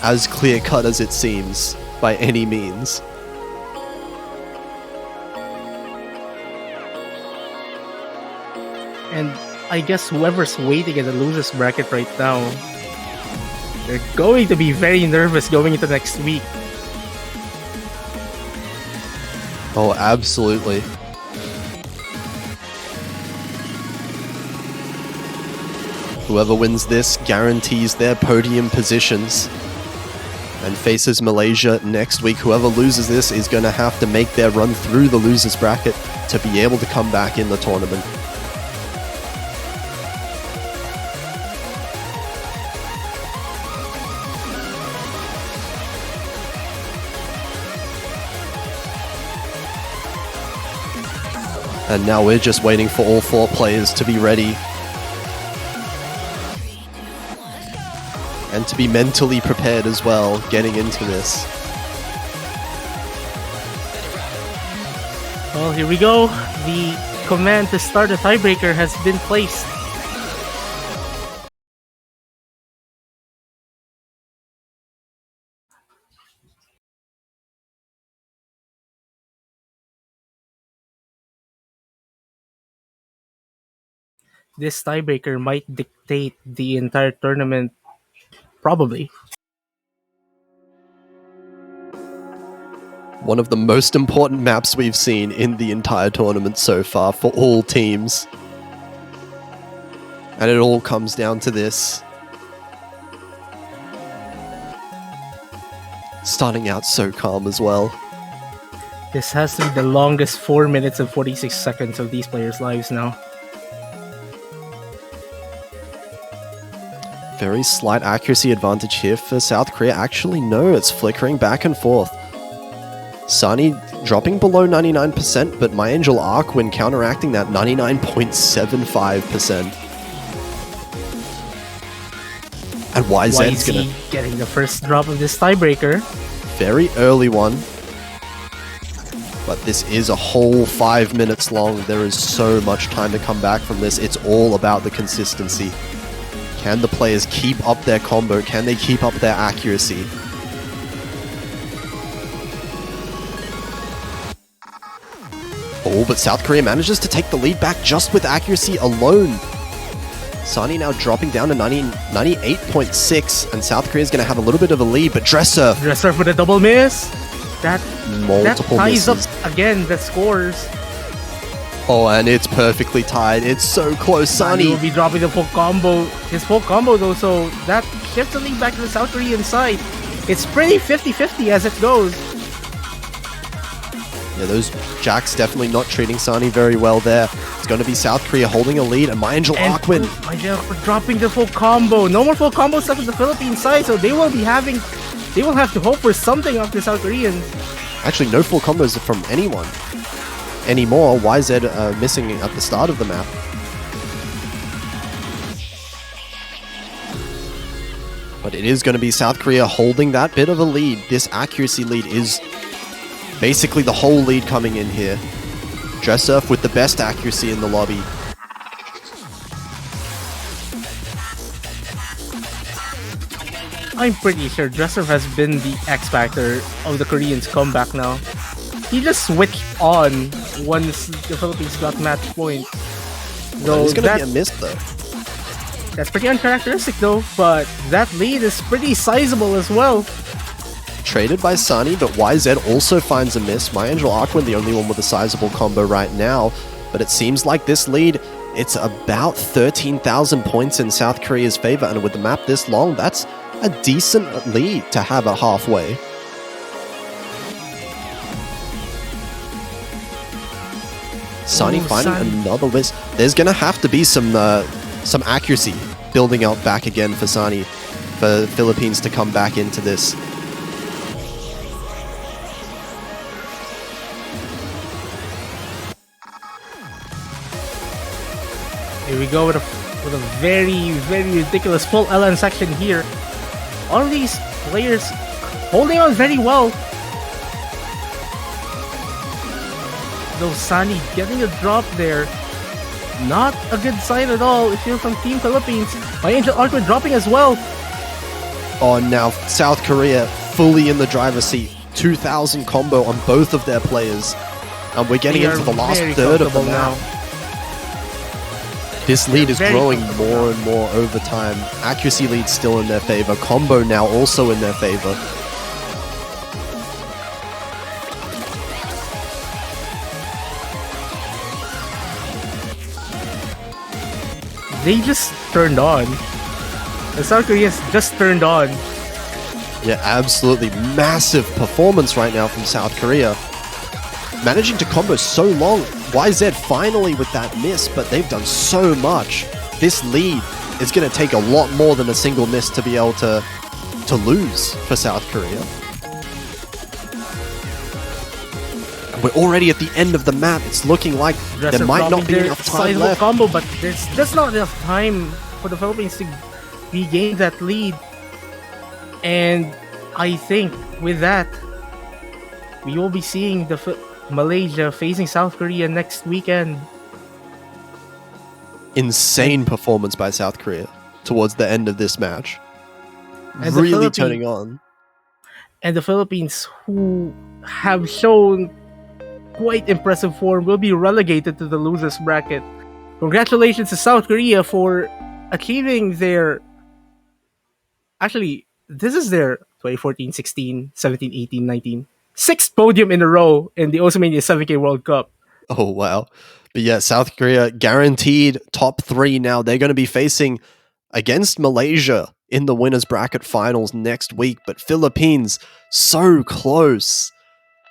as clear-cut as it seems by any means. And I guess whoever's waiting in the losers bracket right now, they're going to be very nervous going into next week. Oh, absolutely. Whoever wins this guarantees their podium positions and faces Malaysia next week. Whoever loses this is going to have to make their run through the losers bracket to be able to come back in the tournament. And now we're just waiting for all 4 players to be ready and to be mentally prepared as well, getting into this. Well, here we go. The command to start a tiebreaker has been placed. This tiebreaker might dictate the entire tournament, probably. One of the most important maps we've seen in the entire tournament so far for all teams. And it all comes down to this. starting out so calm as well. This has to be the longest 4 minutes and 46 seconds of these players' lives now. Very slight accuracy advantage here for South Korea. Actually, no, it's flickering back and forth. Sunny dropping below 99%, but My Angel Arkwin counteracting that 99.75%. And YZ's gonna getting the first drop of this tiebreaker. Very early one. But this is a whole 5 minutes long. There is so much time to come back from this. It's all about the consistency. Can the players keep up their combo? Can they keep up their accuracy? Oh, but South Korea manages to take the lead back just with accuracy alone. Sunny now dropping down to 98.6, and South Korea is going to have a little bit of a lead, but Dresser with a double miss. That ties misses. up again the scores. Oh, and it's perfectly tied. It's so close. Sunny will be dropping the full combo. His full combo though, so that shifts the lead back to the South Korean side. It's pretty 50-50 as it goes. Yeah, those jacks definitely not treating Sunny very well there. It's going to be South Korea holding a lead, and My Angel Arkwin. My Angel dropping the full combo. No more full combo stuff in the Philippine side, so they will have to hope for something off the South Koreans. Actually, no full combos from anyone anymore. YZ missing at the start of the map. But it is going to be South Korea holding that bit of a lead. This accuracy lead is basically the whole lead coming in here. Dressurf with the best accuracy in the lobby. I'm pretty sure Dressurf has been the X factor of the Koreans' comeback now. He just switched on once the Philippines got match point. Well, it's going to be a miss though. That's pretty uncharacteristic though, but that lead is pretty sizable as well. Traded by Sunny, but YZ also finds a miss. My Angel Arkwin, the only one with a sizable combo right now, but it seems like this lead, it's about 13,000 points in South Korea's favor, and with the map this long, that's a decent lead to have at halfway. Sunny finding another miss. There's gonna have to be some accuracy building up back again for Sunny, for the Philippines to come back into this. Here we go with a very, very ridiculous full LN section here. All of these players holding on very well. Though Sunny getting a drop there. Not a good sign at all if you're from Team Philippines. My Angel Arkwin dropping as well. Oh, now South Korea fully in the driver's seat. 2,000 combo on both of their players. And we're getting into the last third of the map. This lead is growing more and more over time. Accuracy lead still in their favor. Combo now also in their favor. They just turned on. The South Koreans just turned on. Yeah, absolutely massive performance right now from South Korea. Managing to combo so long. YZ finally with that miss, but they've done so much. This lead is going to take a lot more than a single miss to be able to lose for South Korea. And we're already at the end of the map. It's looking like there might not be enough time left. Combo, but there's just not enough time for the Philippines to regain that lead. And I think with that, we will be seeing Malaysia facing South Korea next weekend. Insane performance by South Korea towards the end of this match. And really turning on. And the Philippines, who have shown quite impressive form, will be relegated to the losers bracket. Congratulations to South Korea for achieving their... Actually, this is their 2014, 16, 17, 18, 19... sixth podium in a row in the Oceania 7K World Cup. Oh, wow. But yeah, South Korea guaranteed top 3 now. They're going to be facing against Malaysia in the winners bracket finals next week, but Philippines so close.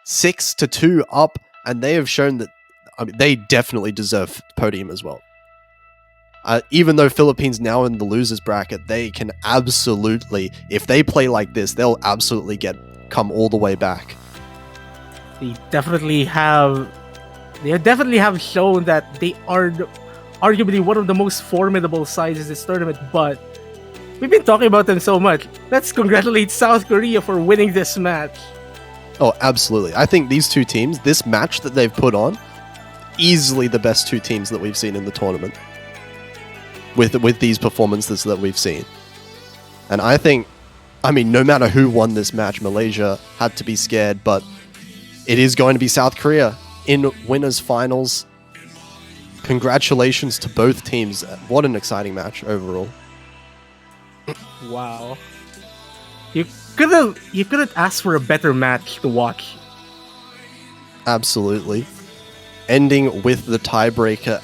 6-2 up, and they have shown that they definitely deserve podium as well. Even though Philippines now in the losers bracket, they can absolutely, if they play like this, they'll absolutely come all the way back. They definitely have shown that they are arguably one of the most formidable sides in this tournament, but we've been talking about them so much. Let's congratulate South Korea for winning this match. Oh, absolutely. I think these two teams, this match that they've put on, easily the best two teams that we've seen in the tournament. With these performances that we've seen. And I think, no matter who won this match, Malaysia had to be scared, but it is going to be South Korea in winners finals. Congratulations to both teams. What an exciting match overall. Wow. You couldn't ask for a better match to watch. Absolutely. Ending with the tiebreaker